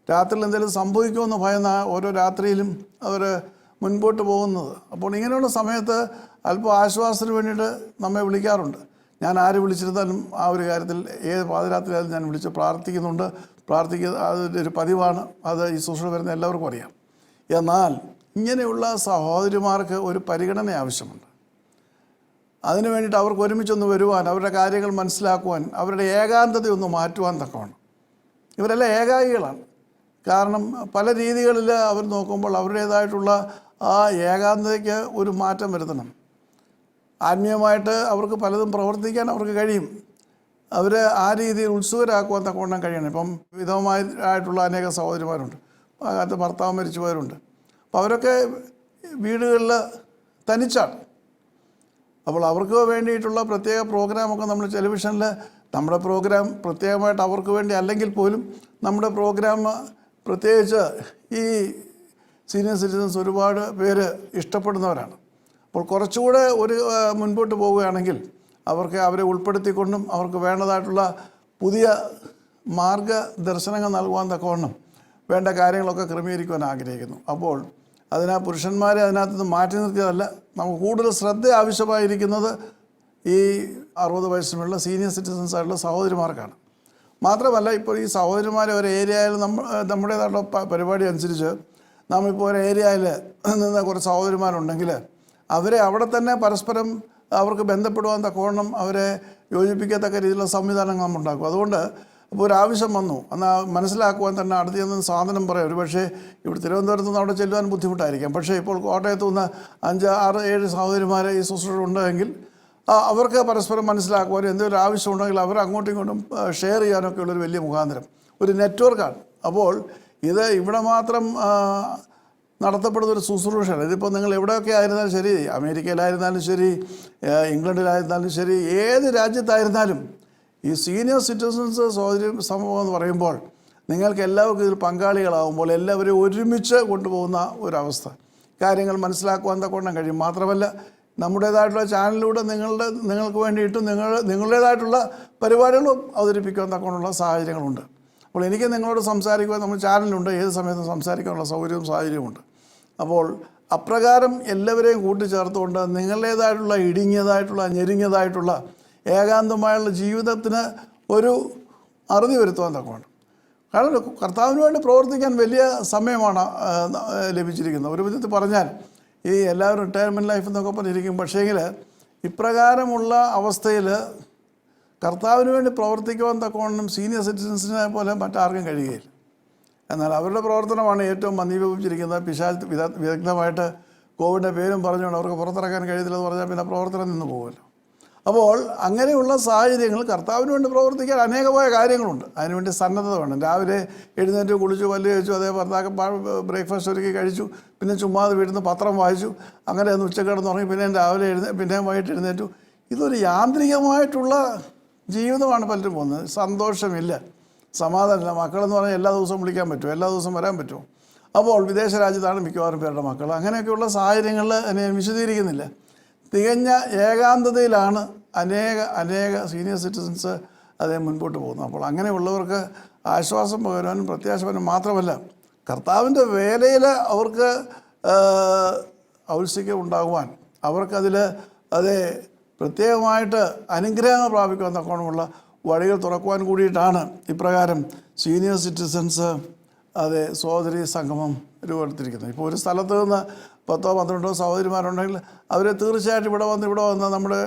രാത്രിയിൽ എന്തെങ്കിലും സംഭവിക്കുമെന്ന് ഭയന്ന ഓരോ രാത്രിയിലും അവർ മുൻപോട്ട് പോകുന്നത്. അപ്പോൾ ഇങ്ങനെയുള്ള സമയത്ത് അല്പം ആശ്വാസത്തിന് വേണ്ടിയിട്ട് നമ്മെ വിളിക്കാറുണ്ട്. ഞാൻ ആര് വിളിച്ചിരുന്നാലും ആ ഒരു കാര്യത്തിൽ ഏത് പാതിരാത്രിയായാലും ഞാൻ വിളിച്ച് പ്രാർത്ഥിക്കുന്നുണ്ട്. അതൊരു പതിവാണ്. അത് ഈ ശുശ്രൂഷ വരുന്ന എല്ലാവർക്കും അറിയാം. എന്നാൽ ഇങ്ങനെയുള്ള സഹോദരിമാർക്ക് ഒരു പരിഗണന ആവശ്യമുണ്ട്. അതിനു വേണ്ടിയിട്ട് അവർക്ക് ഒരുമിച്ചൊന്ന് വരുവാൻ, അവരുടെ കാര്യങ്ങൾ മനസ്സിലാക്കുവാൻ, അവരുടെ ഏകാന്തതയൊന്ന് മാറ്റുവാൻ തക്കമാണ്. ഇവരെല്ലാം ഏകാഗികളാണ്. കാരണം പല രീതികളിൽ അവർ നോക്കുമ്പോൾ അവരുടേതായിട്ടുള്ള ആ ഏകാന്തതയ്ക്ക് ഒരു മാറ്റം വരുത്തണം. ആത്മീയമായിട്ട് അവർക്ക് പലതും പ്രവർത്തിക്കാൻ അവർക്ക് കഴിയും. അവരെ ആ രീതിയിൽ ഉത്സുകരാക്കുവാൻ തക്കവണ്ണം കഴിയണം. ഇപ്പം വിധവമായിട്ടുള്ള അനേക സഹോദരിമാരുണ്ട്, അത് ഭർത്താവ് മരിച്ചുപോയവരുണ്ട്. അപ്പോൾ അവരൊക്കെ വീടുകളിൽ തനിച്ചാണ്. അപ്പോൾ അവർക്ക് വേണ്ടിയിട്ടുള്ള പ്രത്യേക പ്രോഗ്രാമൊക്കെ നമ്മൾ ടെലിവിഷനിൽ, നമ്മുടെ പ്രോഗ്രാം പ്രത്യേകമായിട്ട് അവർക്ക് വേണ്ടി അല്ലെങ്കിൽ പോലും നമ്മുടെ പ്രോഗ്രാം പ്രത്യേകിച്ച് ഈ സീനിയർ സിറ്റിസൺസ് ഒരുപാട് പേര് ഇഷ്ടപ്പെടുന്നവരാണ്. അപ്പോൾ കുറച്ചുകൂടെ മുൻപോട്ട് പോവുകയാണെങ്കിൽ അവരെ ഉൾപ്പെടുത്തിക്കൊണ്ടും അവർക്ക് വേണ്ടതായിട്ടുള്ള പുതിയ മാർഗദർശനങ്ങൾ നൽകുവാൻ തക്കവണ്ണം വേണ്ട കാര്യങ്ങളൊക്കെ ക്രമീകരിക്കുവാൻ ആഗ്രഹിക്കുന്നു. അപ്പോൾ പുരുഷന്മാരെ അതിനകത്ത് നിന്ന് മാറ്റി നിർത്തിയതല്ല, നമുക്ക് കൂടുതൽ ശ്രദ്ധ ആവശ്യമായിരിക്കുന്നത് ഈ 60 വയസ്സിനുള്ള സീനിയർ സിറ്റിസൺസ് ആയിട്ടുള്ള സഹോദരിമാർക്കാണ്. മാത്രമല്ല, ഇപ്പോൾ ഈ സഹോദരിമാരെ ഒരു ഏരിയയിൽ നമ്മുടേതായിട്ടുള്ള പരിപാടി അനുസരിച്ച് നമ്മളിപ്പോൾ ഒരു ഏരിയയിൽ നിന്ന് കുറച്ച് സഹോദരിമാരുണ്ടെങ്കിൽ അവരെ അവിടെ തന്നെ പരസ്പരം അവർക്ക് ബന്ധപ്പെടുവാൻ തക്കവണ്ണം അവരെ യോജിപ്പിക്കത്തക്ക രീതിയിലുള്ള സംവിധാനങ്ങൾ നമ്മൾ ഉണ്ടാക്കും. അതുകൊണ്ട് ഇപ്പോൾ ഒരാവശ്യം വന്നു എന്നാൽ മനസ്സിലാക്കുവാൻ തന്നെ അടുത്ത് ചെന്ന് സാധനം പറയാം. ഒരു പക്ഷേ ഇവിടെ തിരുവനന്തപുരത്ത് നിന്ന് അവിടെ ചെല്ലുവാൻ ബുദ്ധിമുട്ടായിരിക്കാം. പക്ഷേ ഇപ്പോൾ കോട്ടയത്തു നിന്ന് 5, 6, 7 സഹോദരിമാരെ ഈ ശുശ്രൂഷ ഉണ്ടെങ്കിൽ അവർക്ക് പരസ്പരം മനസ്സിലാക്കുവാനും എന്തെങ്കിലും ആവശ്യമുണ്ടെങ്കിൽ അവർ അങ്ങോട്ടും ഇങ്ങോട്ടും ഷെയർ ചെയ്യാനൊക്കെ ഉള്ളൊരു വലിയ മുഖാന്തരം, ഒരു നെറ്റ്വർക്കാണ്. അപ്പോൾ ഇത് ഇവിടെ മാത്രം നടത്തപ്പെടുന്നൊരു ശുശ്രൂഷയാണ്. ഇതിപ്പോൾ നിങ്ങൾ എവിടെയൊക്കെ ആയിരുന്നാലും ശരി, അമേരിക്കയിലായിരുന്നാലും ശരി, ഇംഗ്ലണ്ടിലായിരുന്നാലും ശരി, ഏത് രാജ്യത്തായിരുന്നാലും ഈ സീനിയർ സിറ്റിസൺസ് സഹോദരി സമൂഹം എന്ന് പറയുമ്പോൾ നിങ്ങൾക്ക് എല്ലാവർക്കും ഇതിൽ പങ്കാളികളാകുമ്പോൾ എല്ലാവരെയും ഒരുമിച്ച് കൊണ്ടുപോകുന്ന ഒരവസ്ഥ, കാര്യങ്ങൾ മനസ്സിലാക്കുവാൻ തക്കവണ്ണം കഴിയും. മാത്രമല്ല, നമ്മുടേതായിട്ടുള്ള ചാനലിലൂടെ നിങ്ങൾക്ക് വേണ്ടിയിട്ടും നിങ്ങളുടേതായിട്ടുള്ള പരിപാടികളും അവതരിപ്പിക്കാൻ തക്കവണ്ണമുള്ള സാഹചര്യങ്ങളുണ്ട്. അപ്പോൾ എനിക്ക് നിങ്ങളോട് സംസാരിക്കുവാൻ നമ്മൾ ചാനലുണ്ട്, ഏത് സമയത്തും സംസാരിക്കാനുള്ള സൗകര്യവും സാഹചര്യമുണ്ട്. അപ്പോൾ അപ്രകാരം എല്ലാവരെയും കൂട്ടിച്ചേർത്തുകൊണ്ട് നിങ്ങളുടേതായിട്ടുള്ള ഇടുങ്ങിയതായിട്ടുള്ള ഞെരുങ്ങിയതായിട്ടുള്ള ഏകാന്തമായുള്ള ജീവിതത്തിന് ഒരു അറുതി വരുത്തുവാൻ തക്കമാണ്. കാരണം കർത്താവിന് വേണ്ടി പ്രവർത്തിക്കാൻ വലിയ സമയമാണ് ലഭിച്ചിരിക്കുന്നത്. ഒരു വിധത്തിൽ പറഞ്ഞാൽ ഈ എല്ലാവരും റിട്ടയർമെൻറ്റ് ലൈഫ് എന്നൊക്കെ പറഞ്ഞിരിക്കും. പക്ഷേങ്കിൽ ഇപ്രകാരമുള്ള അവസ്ഥയിൽ കർത്താവിന് വേണ്ടി പ്രവർത്തിക്കുവാൻ തക്കവണ്ണം സീനിയർ സിറ്റിസൺസിനെ പോലെ മറ്റാർക്കും കഴിയുകയില്ല. എന്നാൽ അവരുടെ പ്രവർത്തനമാണ് ഏറ്റവും മന്ദീഭവിച്ചിരിക്കുന്നത്. പിശാച് വിദഗ്ധമായിട്ട് കോവിഡിൻ്റെ പേരും പറഞ്ഞുകൊണ്ട് അവർക്ക് പുറത്തിറക്കാൻ കഴിയത്തില്ലെന്ന് പറഞ്ഞാൽ പിന്നെ പ്രവർത്തനം നിന്ന് പോകുമല്ലോ. അപ്പോൾ അങ്ങനെയുള്ള സാഹചര്യങ്ങൾ കർത്താവിന് വേണ്ടി പ്രവർത്തിക്കാൻ അനേകമായ കാര്യങ്ങളുണ്ട്. അതിനുവേണ്ടി സന്നദ്ധത വേണം. രാവിലെ എഴുന്നേറ്റ് കുളിച്ചു, പല്ല് കഴിച്ചു, അതേ ബ്രേക്ക്ഫാസ്റ്റ് ഒരുക്കി കഴിച്ചു, പിന്നെ ചുമ്മാതെ വീട്ടിൽ നിന്ന് പത്രം വായിച്ചു, അങ്ങനെ ഒന്ന് ഉച്ചക്കിടന്ന് ഉറങ്ങി, പിന്നെയും രാവിലെ പിന്നെയും വൈകിട്ട് എഴുന്നേറ്റു. ഇതൊരു യാന്ത്രികമായിട്ടുള്ള ജീവിതമാണ് പലരും പോകുന്നത്. സന്തോഷമില്ല, സമാധാനമില്ല. മക്കളെന്ന് പറഞ്ഞാൽ എല്ലാ ദിവസവും വിളിക്കാൻ പറ്റുമോ, എല്ലാ ദിവസവും വരാൻ പറ്റുമോ? അപ്പോൾ വിദേശ രാജ്യത്താണ് മിക്കവാറും പേരുടെ മക്കൾ. അങ്ങനെയൊക്കെയുള്ള സാഹചര്യങ്ങളിൽ എന്നെ വിശദീകരിക്കുന്നില്ല. തികഞ്ഞ ഏകാന്തതയിലാണ് അനേക സീനിയർ സിറ്റിസൺസ് അതേ മുൻപോട്ട് പോകുന്നു. അപ്പോൾ അങ്ങനെയുള്ളവർക്ക് ആശ്വാസം പകരാനും പ്രത്യാശ പകരാനും മാത്രമല്ല, കർത്താവിൻ്റെ വേലയിൽ അവർക്ക് ഔത്സുക്യം ഉണ്ടാകുവാൻ, അവർക്കതിൽ അതേ പ്രത്യേകമായിട്ട് അനുഗ്രഹങ്ങൾ പ്രാപിക്കുവാൻ തക്കോണമുള്ള വഴികൾ തുറക്കുവാൻ കൂടിയിട്ടാണ് ഇപ്രകാരം സീനിയർ സിറ്റിസൺസ് സഹോദരി സംഗമം രൂപപ്പെടുത്തിയിരിക്കുന്നത്. ഇപ്പോൾ ഒരു സ്ഥലത്ത് നിന്ന് 10-12 സഹോദരിമാരുണ്ടെങ്കിൽ അവരെ തീർച്ചയായിട്ടും ഇവിടെ വന്ന് നമ്മുടെ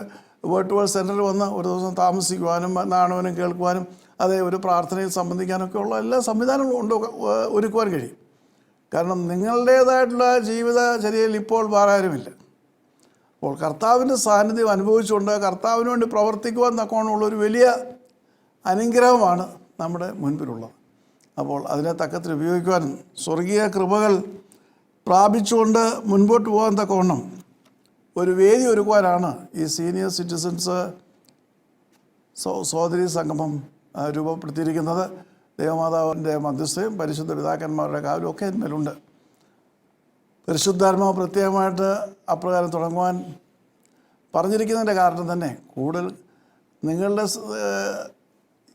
വേർട്ടുവൽ സെൻറ്ററിൽ വന്ന് ഒരു ദിവസം താമസിക്കുവാനും നാണവനും കേൾക്കുവാനും ഒരു പ്രാർത്ഥനയിൽ സംബന്ധിക്കാനൊക്കെ ഉള്ള എല്ലാ സംവിധാനങ്ങളും ഒരുക്കുവാൻ കഴിയും. കാരണം നിങ്ങളുടേതായിട്ടുള്ള ജീവിതചര്യയിൽ ഇപ്പോൾ വേറാരുമില്ല. അപ്പോൾ കർത്താവിൻ്റെ സാന്നിധ്യം അനുഭവിച്ചുകൊണ്ട് കർത്താവിന് വേണ്ടി പ്രവർത്തിക്കുവാൻ തക്കവണ്ണമുള്ളൊരു വലിയ അനുഗ്രഹമാണ് നമ്മുടെ മുൻപിലുള്ളത്. അപ്പോൾ അതിനെ തക്കത്തിൽ ഉപയോഗിക്കുവാനും സ്വർഗീയ കൃപകൾ പ്രാപിച്ചുകൊണ്ട് മുൻപോട്ട് പോകാൻ തക്കവണ്ണം ഒരു വേദി ഒരുക്കുവാനാണ് ഈ സീനിയർ സിറ്റിസൺസ് സഹോദരി സംഗമം രൂപപ്പെടുത്തിയിരിക്കുന്നത്. ദൈവമാതാവിൻ്റെ മധ്യസ്ഥയും പരിശുദ്ധ പിതാക്കന്മാരുടെ കാവലും ഒക്കെ ഇതിന്മേലുണ്ട്. പരിശുദ്ധാത്മാവ് പ്രത്യേകമായിട്ട് അപ്രകാരം തുടങ്ങുവാൻ പറഞ്ഞിരിക്കുന്നതിൻ്റെ കാരണം തന്നെ കൂടുതൽ നിങ്ങളുടെ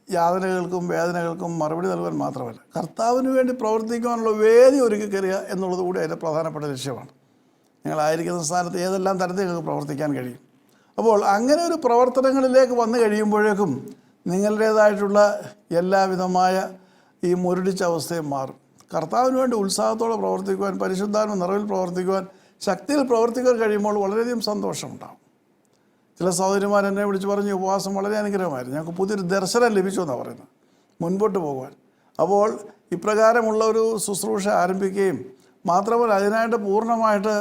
യാതനകൾക്കും വേദനകൾക്കും മറുപടി നൽകുവാൻ മാത്രമല്ല, കർത്താവിന് വേണ്ടി പ്രവർത്തിക്കുവാനുള്ള വേദി ഒരുക്കി കയറുക എന്നുള്ളത് കൂടി അതിൻ്റെ പ്രധാനപ്പെട്ട ലക്ഷ്യമാണ്. നിങ്ങളായിരിക്കുന്ന സ്ഥാനത്ത് ഏതെല്ലാം തരത്തിൽ നിങ്ങൾക്ക് പ്രവർത്തിക്കാൻ കഴിയും. അപ്പോൾ അങ്ങനെ ഒരു പ്രവർത്തനങ്ങളിലേക്ക് വന്നു കഴിയുമ്പോഴേക്കും നിങ്ങളുടേതായിട്ടുള്ള എല്ലാവിധമായ ഈ മുരടിച്ച അവസ്ഥയും മാറും. കർത്താവിന് വേണ്ടി ഉത്സാഹത്തോടെ പ്രവർത്തിക്കുവാൻ, പരിശുദ്ധാത്മ നിറവിൽ പ്രവർത്തിക്കുവാൻ, ശക്തിയിൽ പ്രവർത്തിക്കാൻ കഴിയുമ്പോൾ വളരെയധികം സന്തോഷമുണ്ടാകും. ചില സഹോദരിമാർ എന്നെ വിളിച്ച് പറഞ്ഞു, ഉപവാസം വളരെ അനുഗ്രഹമായിരുന്നു, ഞങ്ങൾക്ക് പുതിയൊരു ദർശനം ലഭിച്ചു എന്നാണ് പറയുന്നത് മുൻപോട്ട് പോകുവാൻ. അപ്പോൾ ഇപ്രകാരമുള്ള ഒരു ശുശ്രൂഷ ആരംഭിക്കുകയും മാത്രമല്ല അതിനായിട്ട് പൂർണ്ണമായിട്ട്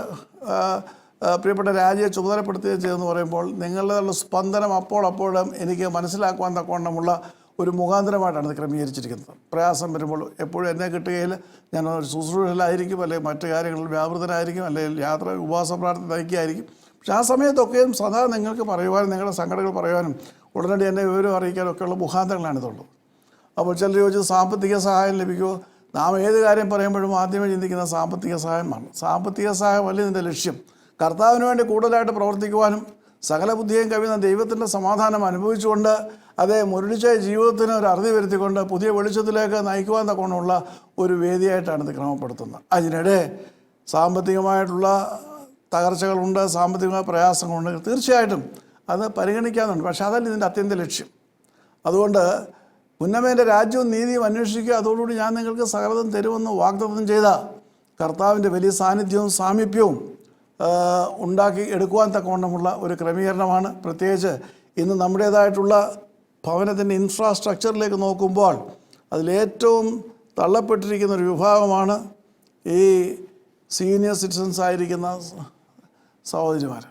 പ്രിയപ്പെട്ട രാജ്യയെ ചുമതലപ്പെടുത്തുകയും ചെയ്തെന്ന് പറയുമ്പോൾ നിങ്ങളുടെ സ്പന്ദനം അപ്പോഴപ്പോഴും എനിക്ക് മനസ്സിലാക്കുവാൻ തക്കവണ്ണമുള്ള ഒരു മുഖാന്തരമായിട്ടാണ് ഇത് ക്രമീകരിച്ചിരിക്കുന്നത്. പ്രയാസം വരുമ്പോൾ എപ്പോഴും എന്നെ കിട്ടുകയിൽ ഞാൻ ഒരു ശുശ്രൂഷയിലായിരിക്കും, അല്ലെങ്കിൽ മറ്റു കാര്യങ്ങളിൽ വ്യാപൃതനായിരിക്കും, അല്ലെങ്കിൽ യാത്ര ഉപവാസ പ്രാർത്ഥന നയിക്കുകയായിരിക്കും. പക്ഷെ ആ സമയത്തൊക്കെയും സദാ നിങ്ങൾക്ക് പറയുവാനും നിങ്ങളുടെ സങ്കടങ്ങൾ പറയുവാനും ഉടനടി എന്നെ വിവരം അറിയിക്കാനും ഒക്കെയുള്ള മുഖാന്തരങ്ങളാണിതുള്ളത്. അപ്പോൾ ചിലർ ചോദിച്ചത് സാമ്പത്തിക സഹായം ലഭിക്കുമോ? നാം ഏത് കാര്യം പറയുമ്പോഴും ആദ്യമേ ചിന്തിക്കുന്ന സാമ്പത്തിക സഹായമാണ്. സാമ്പത്തിക സഹായമല്ല ഇതിൻ്റെ ലക്ഷ്യം. കർത്താവിന് വേണ്ടി കൂടുതലായിട്ട് പ്രവർത്തിക്കുവാനും സകല ബുദ്ധിയും കവിയുന്ന ദൈവത്തിൻ്റെ സമാധാനം അനുഭവിച്ചുകൊണ്ട് മുരടിച്ച ജീവിതത്തിന് ഒരു അറുതി വരുത്തിക്കൊണ്ട് പുതിയ വെളിച്ചത്തിലേക്ക് നയിക്കുവാൻ തക്കവണ്ണമുള്ള ഒരു വേദിയായിട്ടാണ് ഇത് ക്രമപ്പെടുത്തുന്നത്. അതിനിടെ സാമ്പത്തികമായിട്ടുള്ള തകർച്ചകളുണ്ട്, സാമ്പത്തികമായ പ്രയാസങ്ങളുണ്ട്, തീർച്ചയായിട്ടും അത് പരിഗണിക്കാനുണ്ട്. പക്ഷേ അതല്ല ഇതിൻ്റെ അത്യന്ത ലക്ഷ്യം. അതുകൊണ്ട് ഉന്നമേൻ്റെ രാജ്യവും നീതിയും അന്വേഷിക്കുക, അതോടുകൂടി ഞാൻ നിങ്ങൾക്ക് സകലതും തരുമെന്ന് വാഗ്ദത്തം ചെയ്ത കർത്താവിൻ്റെ വലിയ സാന്നിധ്യവും സാമീപ്യവും ഉണ്ടാക്കി എടുക്കുവാൻ തക്കവണ്ണമുള്ള ഒരു ക്രമീകരണമാണ്. പ്രത്യേകിച്ച് ഇന്ന് നമ്മുടേതായിട്ടുള്ള ഭവനത്തിൻ്റെ ഇൻഫ്രാസ്ട്രക്ചറിലേക്ക് നോക്കുമ്പോൾ അതിലേറ്റവും തള്ളപ്പെട്ടിരിക്കുന്ന ഒരു വിഭാഗമാണ് ഈ സീനിയർ സിറ്റിസൺസ് ആയിരിക്കുന്ന സഹോദരിമാർ.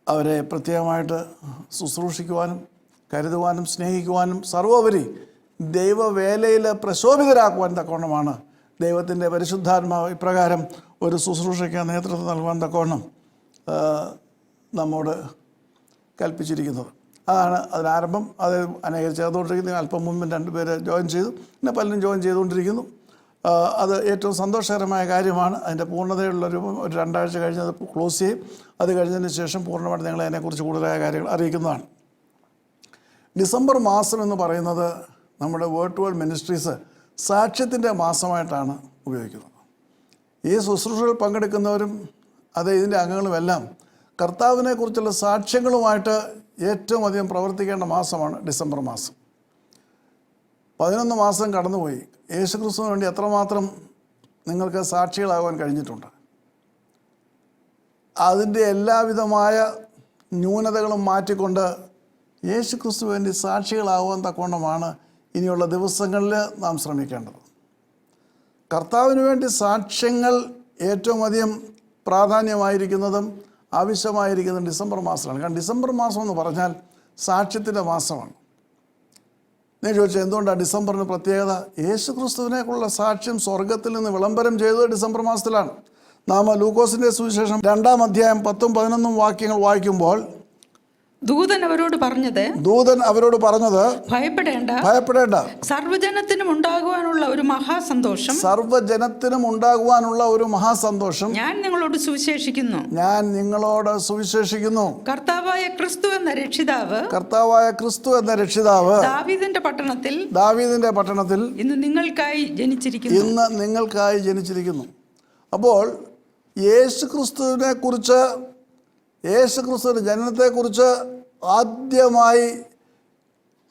അവരെ പ്രത്യേകമായിട്ട് ശുശ്രൂഷിക്കുവാനും കരുതുവാനും സ്നേഹിക്കുവാനും സർവോപരി ദൈവവേലയിൽ പ്രശോഭിതരാക്കുവാൻ തക്കവണ്ണമാണ് ദൈവത്തിൻ്റെ പരിശുദ്ധാത്മാവ് ഇപ്രകാരം ഒരു ശുശ്രൂഷയ്ക്ക് നേതൃത്വം നൽകുവാൻ തക്കവണ്ണം നമ്മോട് കൽപ്പിച്ചിരിക്കുന്നത്. അതാണ് അതിനാരംഭം. അത് അനേകം ചെയ്തുകൊണ്ടിരിക്കുന്നത്. അല്പം മുമ്പ് 2 പേര് ജോയിൻ ചെയ്തു, പിന്നെ പലരും ജോയിൻ ചെയ്തുകൊണ്ടിരിക്കുന്നു. അത് ഏറ്റവും സന്തോഷകരമായ കാര്യമാണ്. അതിൻ്റെ പൂർണ്ണതയുള്ള രൂപം ഒരു 2 ആഴ്ച കഴിഞ്ഞ് അത് ക്ലോസ് ചെയ്യും. അത് കഴിഞ്ഞതിന് ശേഷം പൂർണ്ണമായിട്ട് നിങ്ങളെ അതിനെക്കുറിച്ച് കൂടുതലായ കാര്യങ്ങൾ അറിയിക്കുന്നതാണ്. ഡിസംബർ മാസം എന്ന് പറയുന്നത് നമ്മുടെ വേർട്ടുവൽ മിനിസ്ട്രീസ് സാക്ഷ്യത്തിൻ്റെ മാസമായിട്ടാണ് ഉപയോഗിക്കുന്നത്. ഈ ശുശ്രൂഷകൾ പങ്കെടുക്കുന്നവരും ഇതിൻ്റെ അംഗങ്ങളുമെല്ലാം കർത്താവിനെക്കുറിച്ചുള്ള സാക്ഷ്യങ്ങളുമായിട്ട് ഏറ്റവും അധികം പ്രവർത്തിക്കേണ്ട മാസമാണ് ഡിസംബർ മാസം. 11 മാസം കടന്നുപോയി. യേശുക്രിസ്തുവിന് വേണ്ടി എത്രമാത്രം നിങ്ങൾക്ക് സാക്ഷികളാകാൻ കഴിഞ്ഞിട്ടുണ്ട്? അതിൻ്റെ എല്ലാവിധമായ ന്യൂനതകളും മാറ്റിക്കൊണ്ട് യേശുക്രിസ്തു വേണ്ടി സാക്ഷികളാകുവാൻ തക്കവണ്ണമാണ് ഇനിയുള്ള ദിവസങ്ങളിൽ നാം ശ്രമിക്കേണ്ടത്. കർത്താവിന് വേണ്ടി സാക്ഷ്യങ്ങൾ ഏറ്റവും അധികം പ്രാധാന്യമായിരിക്കുന്നതും ആവശ്യമായിരിക്കുന്നതും ഡിസംബർ മാസമാണ്. കാരണം ഡിസംബർ മാസം എന്ന് പറഞ്ഞാൽ സാക്ഷ്യത്തിൻ്റെ മാസമാണ്. ഞാൻ ചോദിച്ചാൽ എന്തുകൊണ്ടാണ് ഡിസംബറിന് പ്രത്യേകത? യേശുക്രിസ്തുവിനെക്കുള്ള സാക്ഷ്യം സ്വർഗത്തിൽ നിന്ന് വിളംബരം ചെയ്തത് ഡിസംബർ മാസത്തിലാണ്. നാം ലൂക്കോസിൻ്റെ സുവിശേഷം 2-ാം അധ്യായം 10-11 വാക്യങ്ങൾ വായിക്കുമ്പോൾ ദൂതൻ അവരോട് പറഞ്ഞത് ഭയപ്പെടേണ്ട, സർവ്വജനത്തിനും ഉണ്ടാകുവാനുള്ള ഒരു മഹാസന്തോഷം ഞാൻ നിങ്ങളോട് സുവിശേഷിക്കുന്നു. കർത്താവായ ക്രിസ്തു എന്ന രക്ഷിതാവ് ദാവീദിന്റെ പട്ടണത്തിൽ ഇന്ന് നിങ്ങൾക്കായി ജനിച്ചിരിക്കുന്നു. അപ്പോൾ യേശുക്രിസ്തുവിന്റെ ജനനത്തെക്കുറിച്ച് ആദ്യമായി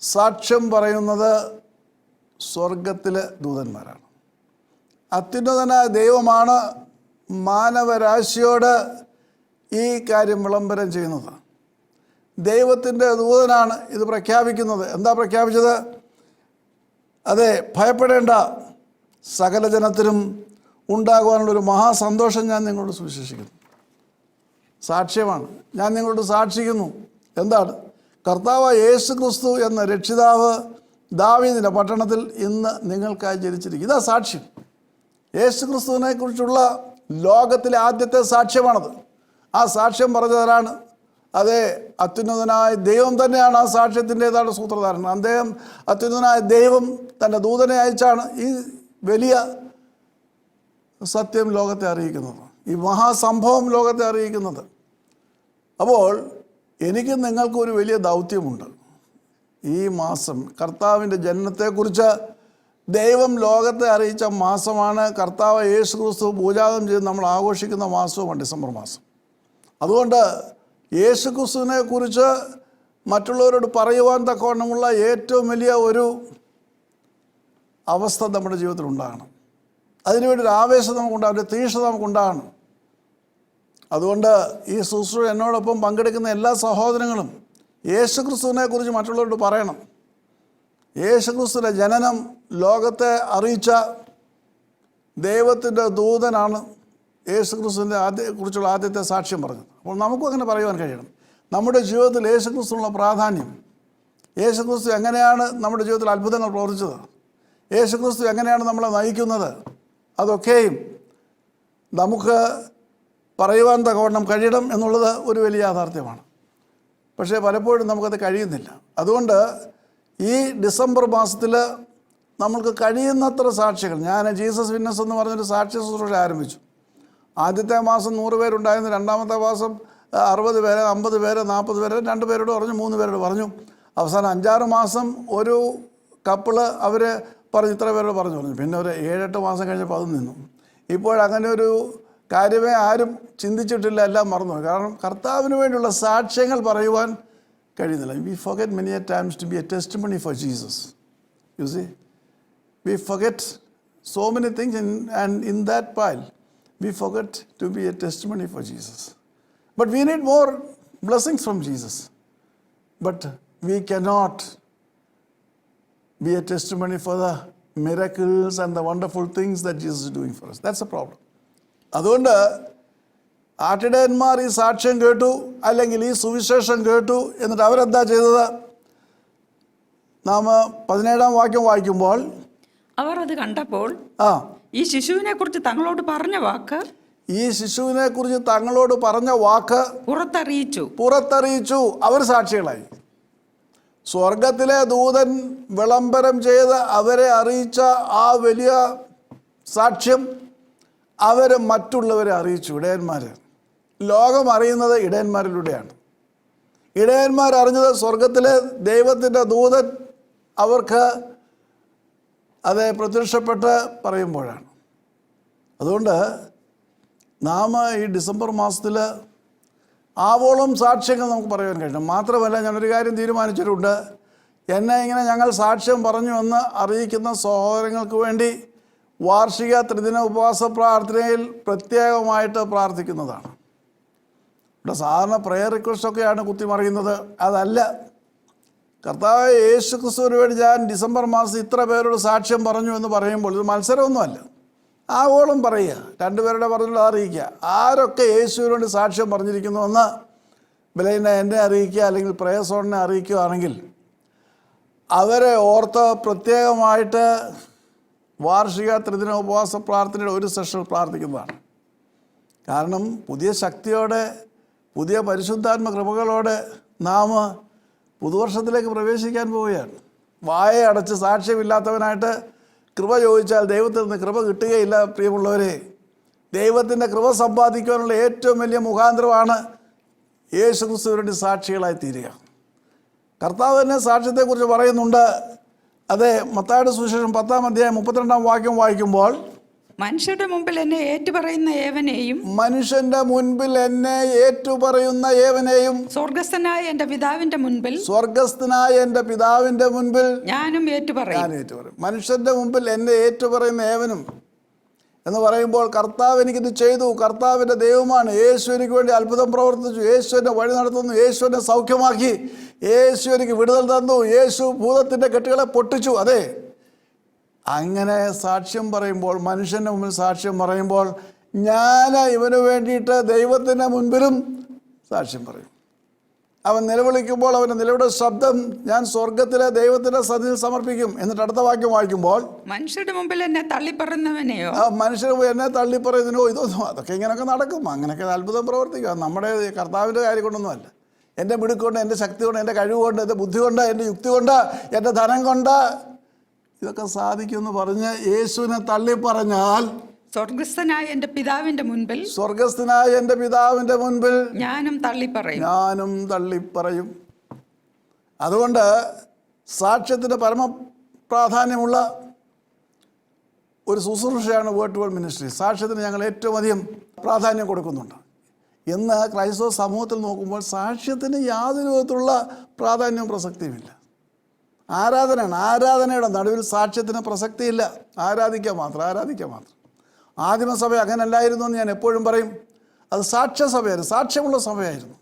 സാക്ഷ്യം പറയുന്നത് സ്വർഗത്തിലെ ദൂതന്മാരാണ്. അത്യുന്നതനായ ദൈവമാണ് മാനവരാശിയോട് ഈ കാര്യം വിളംബരം ചെയ്യുന്നത്. ദൈവത്തിൻ്റെ ദൂതനാണ് ഇത് പ്രഖ്യാപിക്കുന്നത്. എന്താ പ്രഖ്യാപിച്ചത്? അതെ, ഭയപ്പെടേണ്ട, സകല ജനത്തിനും ഉണ്ടാകുവാനുള്ളൊരു മഹാസന്തോഷം ഞാൻ നിങ്ങളോട് സുവിശേഷിക്കുന്നു. സാക്ഷ്യമാണ്. ഞാൻ നിങ്ങളോട് സാക്ഷിക്കുന്നു. എന്താണ്? കർത്താവ് യേശു ക്രിസ്തു എന്ന രക്ഷിതാവ് ദാവീദിൻ്റെ പട്ടണത്തിൽ ഇന്ന് നിങ്ങൾക്കായി ജനിച്ചിരിക്കും. ഇതാ സാക്ഷ്യം. യേശു ക്രിസ്തുവിനെ കുറിച്ചുള്ള ലോകത്തിലെ ആദ്യത്തെ സാക്ഷ്യമാണത്. ആ സാക്ഷ്യം പറഞ്ഞവരാണ് അതെ അത്യുന്നതനായ ദൈവം തന്നെയാണ് ആ സാക്ഷ്യത്തിൻ്റെതാണ് സൂത്രധാരൻ. അദ്ദേഹം അത്യുന്നതനായ ദൈവം തൻ്റെ ദൂതനെ അയച്ചാണ് ഈ വലിയ സത്യം ലോകത്തെ അറിയിക്കുന്നത്, ഈ മഹാസംഭവം ലോകത്തെ അറിയിക്കുന്നത്. അപ്പോൾ എനിക്കും നിങ്ങൾക്കും ഒരു വലിയ ദൗത്യമുണ്ട്. ഈ മാസം കർത്താവിൻ്റെ ജനനത്തെക്കുറിച്ച് ദൈവം ലോകത്തെ അറിയിച്ച മാസമാണ്. കർത്താവ് യേശു ക്രിസ്തു പൂജാതം ചെയ്ത് നമ്മൾ ആഘോഷിക്കുന്ന മാസവുമാണ് ഡിസംബർ മാസം. അതുകൊണ്ട് യേശു ക്രിസ്തുവിനെ കുറിച്ച് മറ്റുള്ളവരോട് പറയുവാൻ തക്കവണ്ണമുള്ള ഏറ്റവും വലിയ ഒരു അവസ്ഥ നമ്മുടെ ജീവിതത്തിൽ ഉണ്ടാകണം. അതിനുവേണ്ടി ഒരു ആവേശം നമുക്കുണ്ടാകും, ഒരു തീഷ്ണത നമുക്കുണ്ടാകണം. അതുകൊണ്ട് ഈ ശുശ്രൂഷ എന്നോടൊപ്പം പങ്കെടുക്കുന്ന എല്ലാ സഹോദരങ്ങളും യേശുക്രിസ്തുവിനെ കുറിച്ച് മറ്റുള്ളവരോട് പറയണം. യേശുക്രിസ്തുവിൻ്റെ ജനനം ലോകത്തെ അറിയിച്ച ദൈവത്തിൻ്റെ ദൂതനാണ് യേശുക്രിസ്തുവിൻ്റെ കുറിച്ചുള്ള ആദ്യത്തെ സാക്ഷ്യം പറഞ്ഞത്. അപ്പോൾ നമുക്കും അങ്ങനെ പറയുവാൻ കഴിയണം. നമ്മുടെ ജീവിതത്തിൽ യേശുക്രിസ്തുവിനുള്ള പ്രാധാന്യം, യേശുക്രിസ്തു എങ്ങനെയാണ് നമ്മുടെ ജീവിതത്തിൽ അത്ഭുതങ്ങൾ പ്രവർത്തിച്ചത്, യേശുക്രിസ്തു എങ്ങനെയാണ് നമ്മളെ നയിക്കുന്നത്, അതൊക്കെയും നമുക്ക് പറയുവാൻ തക്കവണ്ണം കഴിയണം എന്നുള്ളത് ഒരു വലിയ യാഥാർത്ഥ്യമാണ്. പക്ഷേ പലപ്പോഴും നമുക്കത് കഴിയുന്നില്ല. അതുകൊണ്ട് ഈ ഡിസംബർ മാസത്തിൽ നമ്മൾക്ക് കഴിയുന്നത്ര സാക്ഷികൾ, ഞാൻ ജീസസ് വിറ്റ്നസ് എന്ന് പറഞ്ഞൊരു സാക്ഷ്യ ശുശ്രൂഷ ആരംഭിച്ചു. ആദ്യത്തെ മാസം 100 പേരുണ്ടായിരുന്നു, രണ്ടാമത്തെ മാസം 60 പേര്, 50 പേര്, 40 പേര്, 2 പേരോട് പറഞ്ഞു, 3 പേരോട് പറഞ്ഞു. അവസാനം 5-6 മാസം ഒരു കപ്പിള് അവർ പറഞ്ഞു, ഇത്ര പേരോട് പറഞ്ഞു. പിന്നെ ഒരു 7-8 മാസം കഴിഞ്ഞപ്പോൾ അത് നിന്നു. ഇപ്പോഴങ്ങനെ ഒരു കാര്യമേ ആരും ചിന്തിച്ചിട്ടില്ല, എല്ലാം മറന്നു. കാരണം കർത്താവിന് വേണ്ടിയുള്ള സാക്ഷ്യങ്ങൾ പറയുവാൻ കഴിയുന്നില്ല. We forget many a times to be a testimony for Jesus. You see, we forget so many things and in that pile we forget to be a testimony for Jesus. But we need more blessings from Jesus. But we cannot be a testimony for the miracles and the wonderful things that Jesus is doing for us. That's the problem. അതുകൊണ്ട് ആട്ടിടയന്മാർ ഈ സാക്ഷ്യം കേട്ടു, അല്ലെങ്കിൽ ഈ സുവിശേഷം കേട്ടു. എന്നിട്ട് അവരെന്താ ചെയ്തത്? നാം 17-ാം വാക്യം വായിക്കുമ്പോൾ, അവർ അത് കണ്ടപ്പോൾ ഈ ശിശുവിനെ കുറിച്ച് തങ്ങളോട് പറഞ്ഞ വാക്ക് പുറത്തറിയിച്ചു. അവർ സാക്ഷികളായി. സ്വർഗത്തിലെ ദൂതൻ വിളംബരം ചെയ്ത് അവരെ അറിയിച്ച ആ വലിയ സാക്ഷ്യം അവർ മറ്റുള്ളവരെ അറിയിച്ചു. ഇടയന്മാർ, ലോകം അറിയുന്നത് ഇടയന്മാരിലൂടെയാണ്. ഇടയന്മാരറിഞ്ഞത് സ്വർഗത്തിലെ ദൈവത്തിൻ്റെ ദൂതൻ അവർക്ക് അത് പ്രത്യക്ഷപ്പെട്ട് പറയുമ്പോഴാണ്. അതുകൊണ്ട് നാം ഈ ഡിസംബർ മാസത്തിൽ ആവോളം സാക്ഷ്യങ്ങൾ നമുക്ക് പറയാൻ കഴിയണം. മാത്രമല്ല, ഞാനൊരു കാര്യം തീരുമാനിച്ചിട്ടുണ്ട്. എന്നെ ഇങ്ങനെ ഞങ്ങൾ സാക്ഷ്യം പറഞ്ഞു എന്ന് അറിയിക്കുന്ന സഹോദരങ്ങൾക്ക് വേണ്ടി വാർഷിക ത്രിദിന ഉപവാസ പ്രാർത്ഥനയിൽ പ്രത്യേകമായിട്ട് പ്രാർത്ഥിക്കുന്നതാണ്. ഇവിടെ സാധാരണ പ്രെയർ റിക്വസ്റ്റൊക്കെയാണ് കുത്തിമറിയുന്നത്. അതല്ല, കർത്താവ് യേശു ക്രിസ്തുവിന് വേണ്ടി ഞാൻ ഡിസംബർ മാസം ഇത്ര പേരോട് സാക്ഷ്യം പറഞ്ഞു എന്ന് പറയുമ്പോൾ ഇത് മത്സരമൊന്നുമല്ല. ആവോളം പറയുക, 2 പേരുടെ പറഞ്ഞുള്ള അറിയിക്കുക. ആരൊക്കെ യേശുവിന് വേണ്ടി സാക്ഷ്യം പറഞ്ഞിരിക്കുന്നുവെന്ന് ബലഹീന എന്നെ അറിയിക്കുക, അല്ലെങ്കിൽ പ്രേസോണിനെ അറിയിക്കുകയാണെങ്കിൽ അവരെ ഓർത്ത് പ്രത്യേകമായിട്ട് വാർഷിക ത്രിദിന ഉപവാസ പ്രാർത്ഥനയുടെ ഒരു സെഷൻ പ്രാർത്ഥിക്കുന്നതാണ്. കാരണം പുതിയ ശക്തിയോടെ, പുതിയ പരിശുദ്ധാത്മ കൃപകളോടെ, നാം പുതുവർഷത്തിലേക്ക് പ്രവേശിക്കാൻ പോവുകയാണ്. വായ അടച്ച് സാക്ഷ്യമില്ലാത്തവനായിട്ട് കൃപ ചോദിച്ചാൽ ദൈവത്തിൽ നിന്ന് കൃപ കിട്ടുകയില്ല. പ്രിയമുള്ളവരെ, ദൈവത്തിൻ്റെ കൃപ സമ്പാദിക്കാനുള്ള ഏറ്റവും വലിയ മുഖാന്തരമാണ് യേശു ക്രിസ്തുവിന്റെ സാക്ഷികളായി തീരുക. കർത്താവ് തന്നെ സാക്ഷ്യത്തെക്കുറിച്ച് പറയുന്നുണ്ട്. അതെ, മത്തായിയുടെ സുവിശേഷം 10-ാം അധ്യായം 32-ാം വാക്യം വായിക്കുമ്പോൾ, മനുഷ്യരുടെ മുമ്പിൽ എന്നെ ഏറ്റുപറയുന്ന ഏവനെയും, മനുഷ്യന്റെ മുൻപിൽ എന്നെ ഏറ്റുപറയുന്ന ഏവനെയും, സ്വർഗസ്ഥനായ എൻ്റെ പിതാവിന്റെ മുൻപിൽ, സ്വർഗസ്ഥനായ എൻ്റെ പിതാവിന്റെ മുൻപിൽ ഞാനും ഏറ്റുപറയും. ഞാൻ ഏറ്റുപറയും. മനുഷ്യന്റെ മുമ്പിൽ എന്നെ ഏറ്റുപറയുന്ന ഏവനും എന്ന് പറയുമ്പോൾ, കർത്താവ് എനിക്കിത് ചെയ്തു, കർത്താവിൻ്റെ ദൈവമാണ്, യേശു എനിക്ക് വേണ്ടി അത്ഭുതം പ്രവർത്തിച്ചു, യേശു എന്നെ വഴി നടത്തുന്നു, യേശു എന്നെ സൗഖ്യമാക്കി, യേശു എനിക്ക് വിടുതൽ തന്നു, യേശു ഭൂതത്തിൻ്റെ കെട്ടുകളെ പൊട്ടിച്ചു. അതെ, അങ്ങനെ സാക്ഷ്യം പറയുമ്പോൾ, മനുഷ്യൻ്റെ മുമ്പിൽ സാക്ഷ്യം പറയുമ്പോൾ, ഞാൻ ഇവന് വേണ്ടിയിട്ട് ദൈവത്തിൻ്റെ മുൻപിലും സാക്ഷ്യം പറയും. അവൻ നിലവിളിക്കുമ്പോൾ അവൻ്റെ നിലവിളിയുടെ ശബ്ദം ഞാൻ സ്വർഗത്തിലെ ദൈവത്തിൻ്റെ സന്നിധിയിൽ സമർപ്പിക്കും. എന്നിട്ട് അടുത്ത വാക്യം വായിക്കുമ്പോൾ, മനുഷ്യരുടെ മുമ്പിൽ എന്നെ തള്ളിപ്പറയുന്നവനെയോ, മനുഷ്യർ എന്നെ തള്ളിപ്പറയുന്നതിനോ ഇതൊന്നും, അതൊക്കെ ഇങ്ങനെയൊക്കെ നടക്കും, അങ്ങനെയൊക്കെ അത്ഭുതം പ്രവർത്തിക്കുക. നമ്മുടെ കർത്താവിൻ്റെ കാര്യം കൊണ്ടൊന്നുമല്ല. എൻ്റെ മിടുക്ക് കൊണ്ട്, എൻ്റെ ശക്തി കൊണ്ട്, എൻ്റെ കഴിവ് കൊണ്ട്, എൻ്റെ ബുദ്ധി കൊണ്ട്, എൻ്റെ യുക്തി കൊണ്ട്, എൻ്റെ ധനം കൊണ്ട് ഇതൊക്കെ സാധിക്കുമെന്ന് പറഞ്ഞ് യേശുവിനെ തള്ളിപ്പറഞ്ഞാൽ, സ്വർഗസ്ഥനായ എൻ്റെ പിതാവിന്റെ മുൻപിൽ, സ്വർഗസ്ഥനായ എൻ്റെ പിതാവിൻ്റെ മുൻപിൽ ഞാനും തള്ളിപ്പറയും. ഞാനും തള്ളിപ്പറയും. അതുകൊണ്ട് സാക്ഷ്യത്തിൻ്റെ പരമപ്രാധാന്യമുള്ള ഒരു ശുശ്രൂഷയാണ് വേർഡ് ടു വേൾഡ് മിനിസ്ട്രി. സാക്ഷ്യത്തിന് ഞങ്ങൾ ഏറ്റവും അധികം പ്രാധാന്യം കൊടുക്കുന്നുണ്ട്. ഇന്ന് ക്രൈസ്തവ സമൂഹത്തിൽ നോക്കുമ്പോൾ സാക്ഷ്യത്തിന് യാതൊരു വിധത്തിലുള്ള പ്രാധാന്യവും പ്രസക്തിയുമില്ല. ആരാധനയുടെ നടുവിൽ സാക്ഷ്യത്തിന് പ്രസക്തിയില്ല. ആരാധിക്കുക മാത്രം. ആദിമസഭ അങ്ങനെയല്ലായിരുന്നു എന്ന് ഞാൻ എപ്പോഴും പറയും. അത് സാക്ഷ്യസഭയായിരുന്നു, സാക്ഷ്യമുള്ള സഭയായിരുന്നു.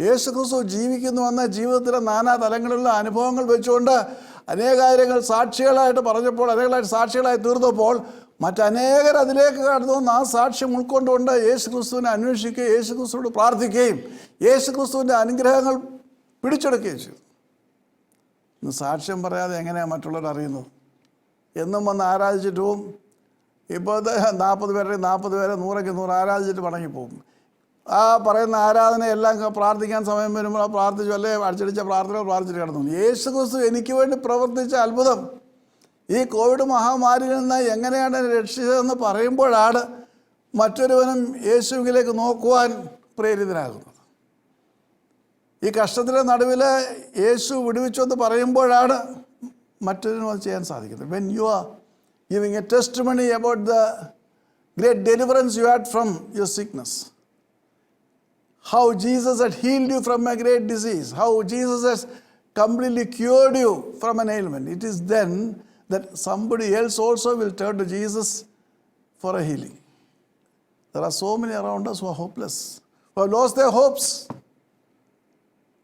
യേശു ക്രിസ്തു ജീവിക്കുന്നുവെന്ന ജീവിതത്തിലെ നാനാ തലങ്ങളിലുള്ള അനുഭവങ്ങൾ വെച്ചുകൊണ്ട് അനേകാര്യങ്ങൾ സാക്ഷികളായിട്ട് പറഞ്ഞപ്പോൾ, അനേകമായിട്ട് സാക്ഷികളായി തീർന്നപ്പോൾ, മറ്റനേകർ അതിലേക്ക് കടന്നു വന്ന് ആ സാക്ഷ്യം ഉൾക്കൊണ്ടുകൊണ്ട് യേശു ക്രിസ്തുവിനെ അന്വേഷിക്കുകയും യേശു ക്രിസ്തുവോട് പ്രാർത്ഥിക്കുകയും യേശു ക്രിസ്തുവിൻ്റെ അനുഗ്രഹങ്ങൾ പിടിച്ചെടുക്കുകയും ചെയ്തു. ഇന്ന് സാക്ഷ്യം പറയാതെ എങ്ങനെയാണ് മറ്റുള്ളവർ അറിയുന്നത്? എന്നും വന്ന് ആരാധിച്ചിട്ട് പോവും. ഇപ്പോൾ 40 പേരെ 100 ആരാധിച്ചിട്ട് മടങ്ങിപ്പോകും. ആ പറയുന്ന ആരാധനയെല്ലാം പ്രാർത്ഥിക്കാൻ സമയം വരുമ്പോൾ ആ പ്രാർത്ഥിച്ചു, അല്ലേ അടിച്ചടിച്ച പ്രാർത്ഥനകൾ പ്രാർത്ഥിച്ചിട്ട് കിടന്നു. യേശു ക്രിസ്തു എനിക്ക് വേണ്ടി പ്രവർത്തിച്ച അത്ഭുതം, ഈ കോവിഡ് മഹാമാരിയിൽ നിന്ന് എങ്ങനെയാണ് രക്ഷിച്ചതെന്ന് പറയുമ്പോഴാണ് മറ്റൊരുവനും യേശുവിലേക്ക് നോക്കുവാൻ പ്രേരിതനാകുന്നത്. ഈ കഷ്ടത്തിൻ്റെ നടുവിൽ യേശു വിടുവിച്ചെന്ന് പറയുമ്പോഴാണ് മറ്റൊരുവനും അത് ചെയ്യാൻ സാധിക്കുന്നത്. When you are giving a testimony about the great deliverance you had from your sickness, how Jesus had healed you from a great disease, how Jesus has completely cured you from an ailment, it is then that somebody else also will turn to Jesus for a healing. There are so many around us who are hopeless, who have lost their hopes,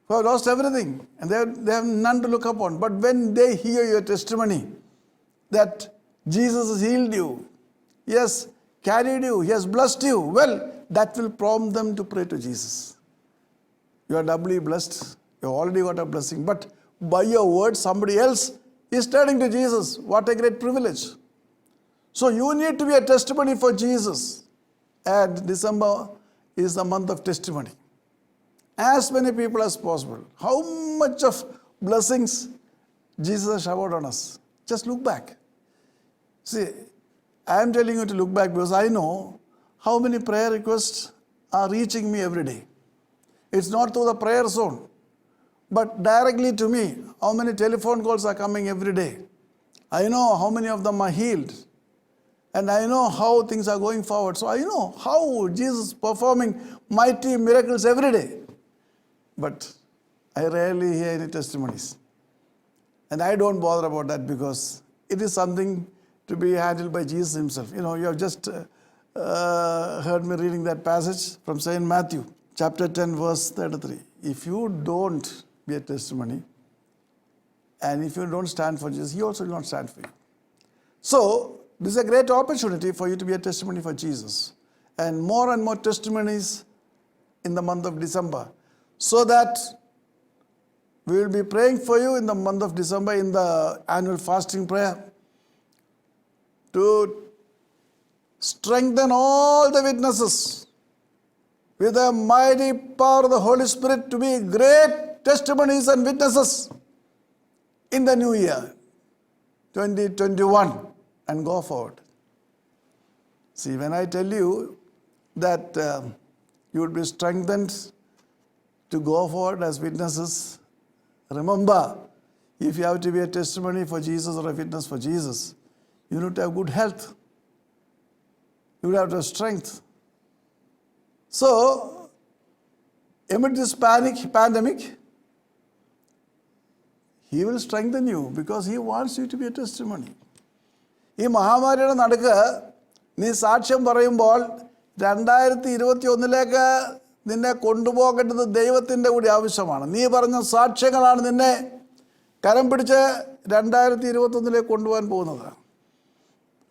who have lost everything, and they have none to look upon. But when they hear your testimony that Jesus has healed you, He has carried you, He has blessed you, well, that will prompt them to pray to Jesus. You are doubly blessed. You have already got a blessing. But by your word, somebody else is turning to Jesus. What a great privilege. So you need to be a testimony for Jesus. And December is the month of testimony. As many people as possible. How much of blessings Jesus has showered on us. Just look back. See, I am telling you to look back because I know how many prayer requests are reaching me every day. It's not through the prayer zone, but directly to me. How many telephone calls are coming every day? I know how many of them are healed. And I know how things are going forward. So I know how Jesus is performing mighty miracles every day. But I rarely hear any testimonies. And I don't bother about that because it is something to be handled by Jesus himself. You know, you have just heard me reading that passage from St. Matthew, chapter 10, verse 33. If you don't be a testimony, and if you don't stand for Jesus, He also will not stand for you. So, this is a great opportunity for you to be a testimony for Jesus. And more testimonies in the month of December. So that we will be praying for you in the month of December in the annual fasting prayer, to strengthen all the witnesses with the mighty power of the Holy Spirit to be great testimonies and witnesses in the new year 2021 and go forward. See, when I tell you that you would be strengthened to go forward as witnesses, remember, if you have to be a testimony for Jesus or a witness for Jesus, you need to have good health. You will have to have strength. So, amid this pandemic, He will strengthen you because He wants you to be a testimony. ഈ മഹാമാരിയുടെ നടുക്ക് നീ സാക്ഷ്യം പറയുമ്പോൾ 2021 നിന്നെ കൊണ്ടുപോകേണ്ടത് ദൈവത്തിൻ്റെ കൂടി ആവശ്യമാണ്. നീ പറഞ്ഞ സാക്ഷ്യങ്ങളാണ് നിന്നെ കരം പിടിച്ച് 2021 കൊണ്ടുപോകാൻ പോകുന്നത്.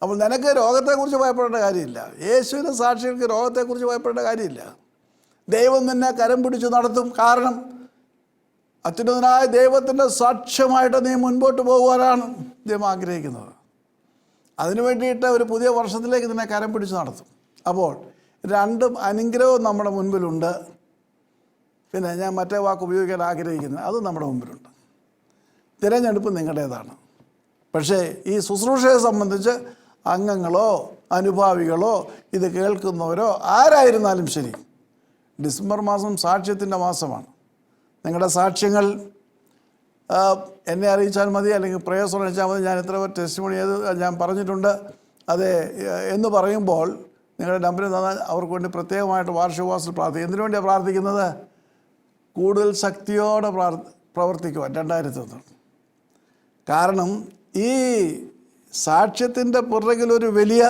അപ്പോൾ നിനക്ക് രോഗത്തെക്കുറിച്ച് ഭയപ്പെടേണ്ട കാര്യമില്ല. യേശുവിൻ്റെ സാക്ഷികൾക്ക് രോഗത്തെക്കുറിച്ച് ഭയപ്പെടേണ്ട കാര്യമില്ല. ദൈവം നിന്നെ കരം പിടിച്ച് നടത്തും. കാരണം അത്യുന്നതനായ ദൈവത്തിൻ്റെ സാക്ഷ്യമായിട്ട് നീ മുൻപോട്ട് പോകുവാനാണ് ദൈവം ആഗ്രഹിക്കുന്നത്. അതിനു വേണ്ടിയിട്ട് ഒരു പുതിയ വർഷത്തിലേക്ക് നിന്നെ കരം പിടിച്ച് നടത്തും. അപ്പോൾ രണ്ടും അനുഗ്രഹവും നമ്മുടെ മുൻപിലുണ്ട്. പിന്നെ ഞാൻ മറ്റേ വാക്ക് ഉപയോഗിക്കാൻ ആഗ്രഹിക്കുന്നത് അത് നമ്മുടെ മുമ്പിലുണ്ട്. തിരഞ്ഞെടുപ്പ് നിങ്ങളുടേതാണ്. പക്ഷേ ഈ ശുശ്രൂഷയെ സംബന്ധിച്ച് അംഗങ്ങളോ അനുഭാവികളോ ഇത് കേൾക്കുന്നവരോ ആരായിരുന്നാലും ശരി, ഡിസംബർ മാസം സാക്ഷ്യത്തിൻ്റെ മാസമാണ്. നിങ്ങളുടെ സാക്ഷ്യങ്ങൾ എന്നെ അറിയിച്ചാൽ മതി, അല്ലെങ്കിൽ പ്രേയർ അറിയിച്ചാൽ മതി. ഞാൻ എത്ര ടെസ്റ്റിമണി ചെയ്ത് ഞാൻ പറഞ്ഞിട്ടുണ്ട്. അതെ എന്ന് പറയുമ്പോൾ നിങ്ങളുടെ നമ്പറിൽ തന്നാൽ അവർക്ക് വേണ്ടി പ്രത്യേകമായിട്ട് വാർഷികവാസത്തിൽ പ്രാർത്ഥിക്കും. എന്തിനു വേണ്ടിയാണ് പ്രാർത്ഥിക്കുന്നത്? കൂടുതൽ ശക്തിയോടെ പ്രവർത്തിക്കുവാൻ 2001. കാരണം ഈ സാക്ഷ്യത്തിൻ്റെ പുറകിലൊരു വലിയ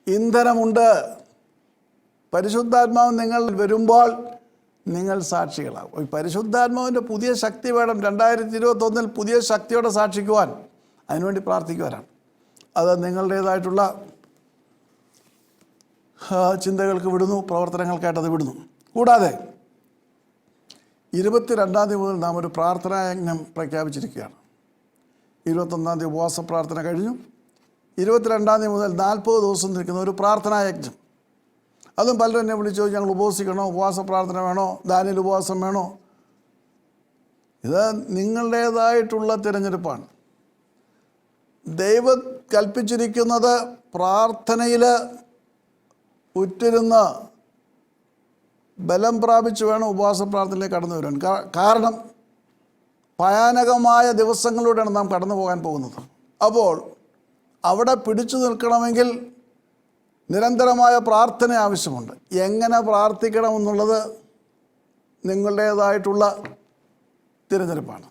ഇന്ധനമുണ്ട്. പരിശുദ്ധാത്മാവ് നിങ്ങൾ വരുമ്പോൾ നിങ്ങൾ സാക്ഷികളാകും. ഈ പരിശുദ്ധാത്മാവിൻ്റെ പുതിയ ശക്തി വേണം 2021 പുതിയ ശക്തിയോടെ സാക്ഷിക്കുവാൻ. അതിനുവേണ്ടി പ്രാർത്ഥിക്കുവാനാണ്. അത് നിങ്ങളുടേതായിട്ടുള്ള ചിന്തകൾക്ക് വിടുന്നു, പ്രവർത്തനങ്ങൾക്കായിട്ടത് വിടുന്നു. കൂടാതെ 22 മുതൽ നാം ഒരു പ്രാർത്ഥനായജ്ഞം പ്രഖ്യാപിച്ചിരിക്കുകയാണ്. 21 ഉപവാസ പ്രാർത്ഥന കഴിഞ്ഞു. 22 മുതൽ 40 ദിവസം നിൽക്കുന്ന ഒരു പ്രാർത്ഥനായജ്ഞം. അതും പലരും എന്നെ വിളിച്ചു, ഞങ്ങൾ ഉപവസിക്കണോ, ഉപവാസ പ്രാർത്ഥന വേണോ, ദാനിയേൽ ഉപവാസം വേണോ? ഇത് നിങ്ങളുടേതായിട്ടുള്ള തിരഞ്ഞെടുപ്പാണ്. ദൈവം കൽപ്പിച്ചിരിക്കുന്നത് പ്രാർത്ഥനയിൽ ഉറ്റിരുന്ന് ബലം പ്രാപിച്ച് വേണം ഉപവാസ പ്രാർത്ഥനയിലേക്ക് കടന്നു വരാൻ. കാരണം ഭയാനകമായ ദിവസങ്ങളിലൂടെയാണ് നാം കടന്നു പോകാൻ പോകുന്നത്. അപ്പോൾ അവിടെ പിടിച്ചു നിൽക്കണമെങ്കിൽ നിരന്തരമായ പ്രാർത്ഥന ആവശ്യമുണ്ട്. എങ്ങനെ പ്രാർത്ഥിക്കണമെന്നുള്ളത് നിങ്ങളുടേതായിട്ടുള്ള തിരഞ്ഞെടുപ്പാണ്.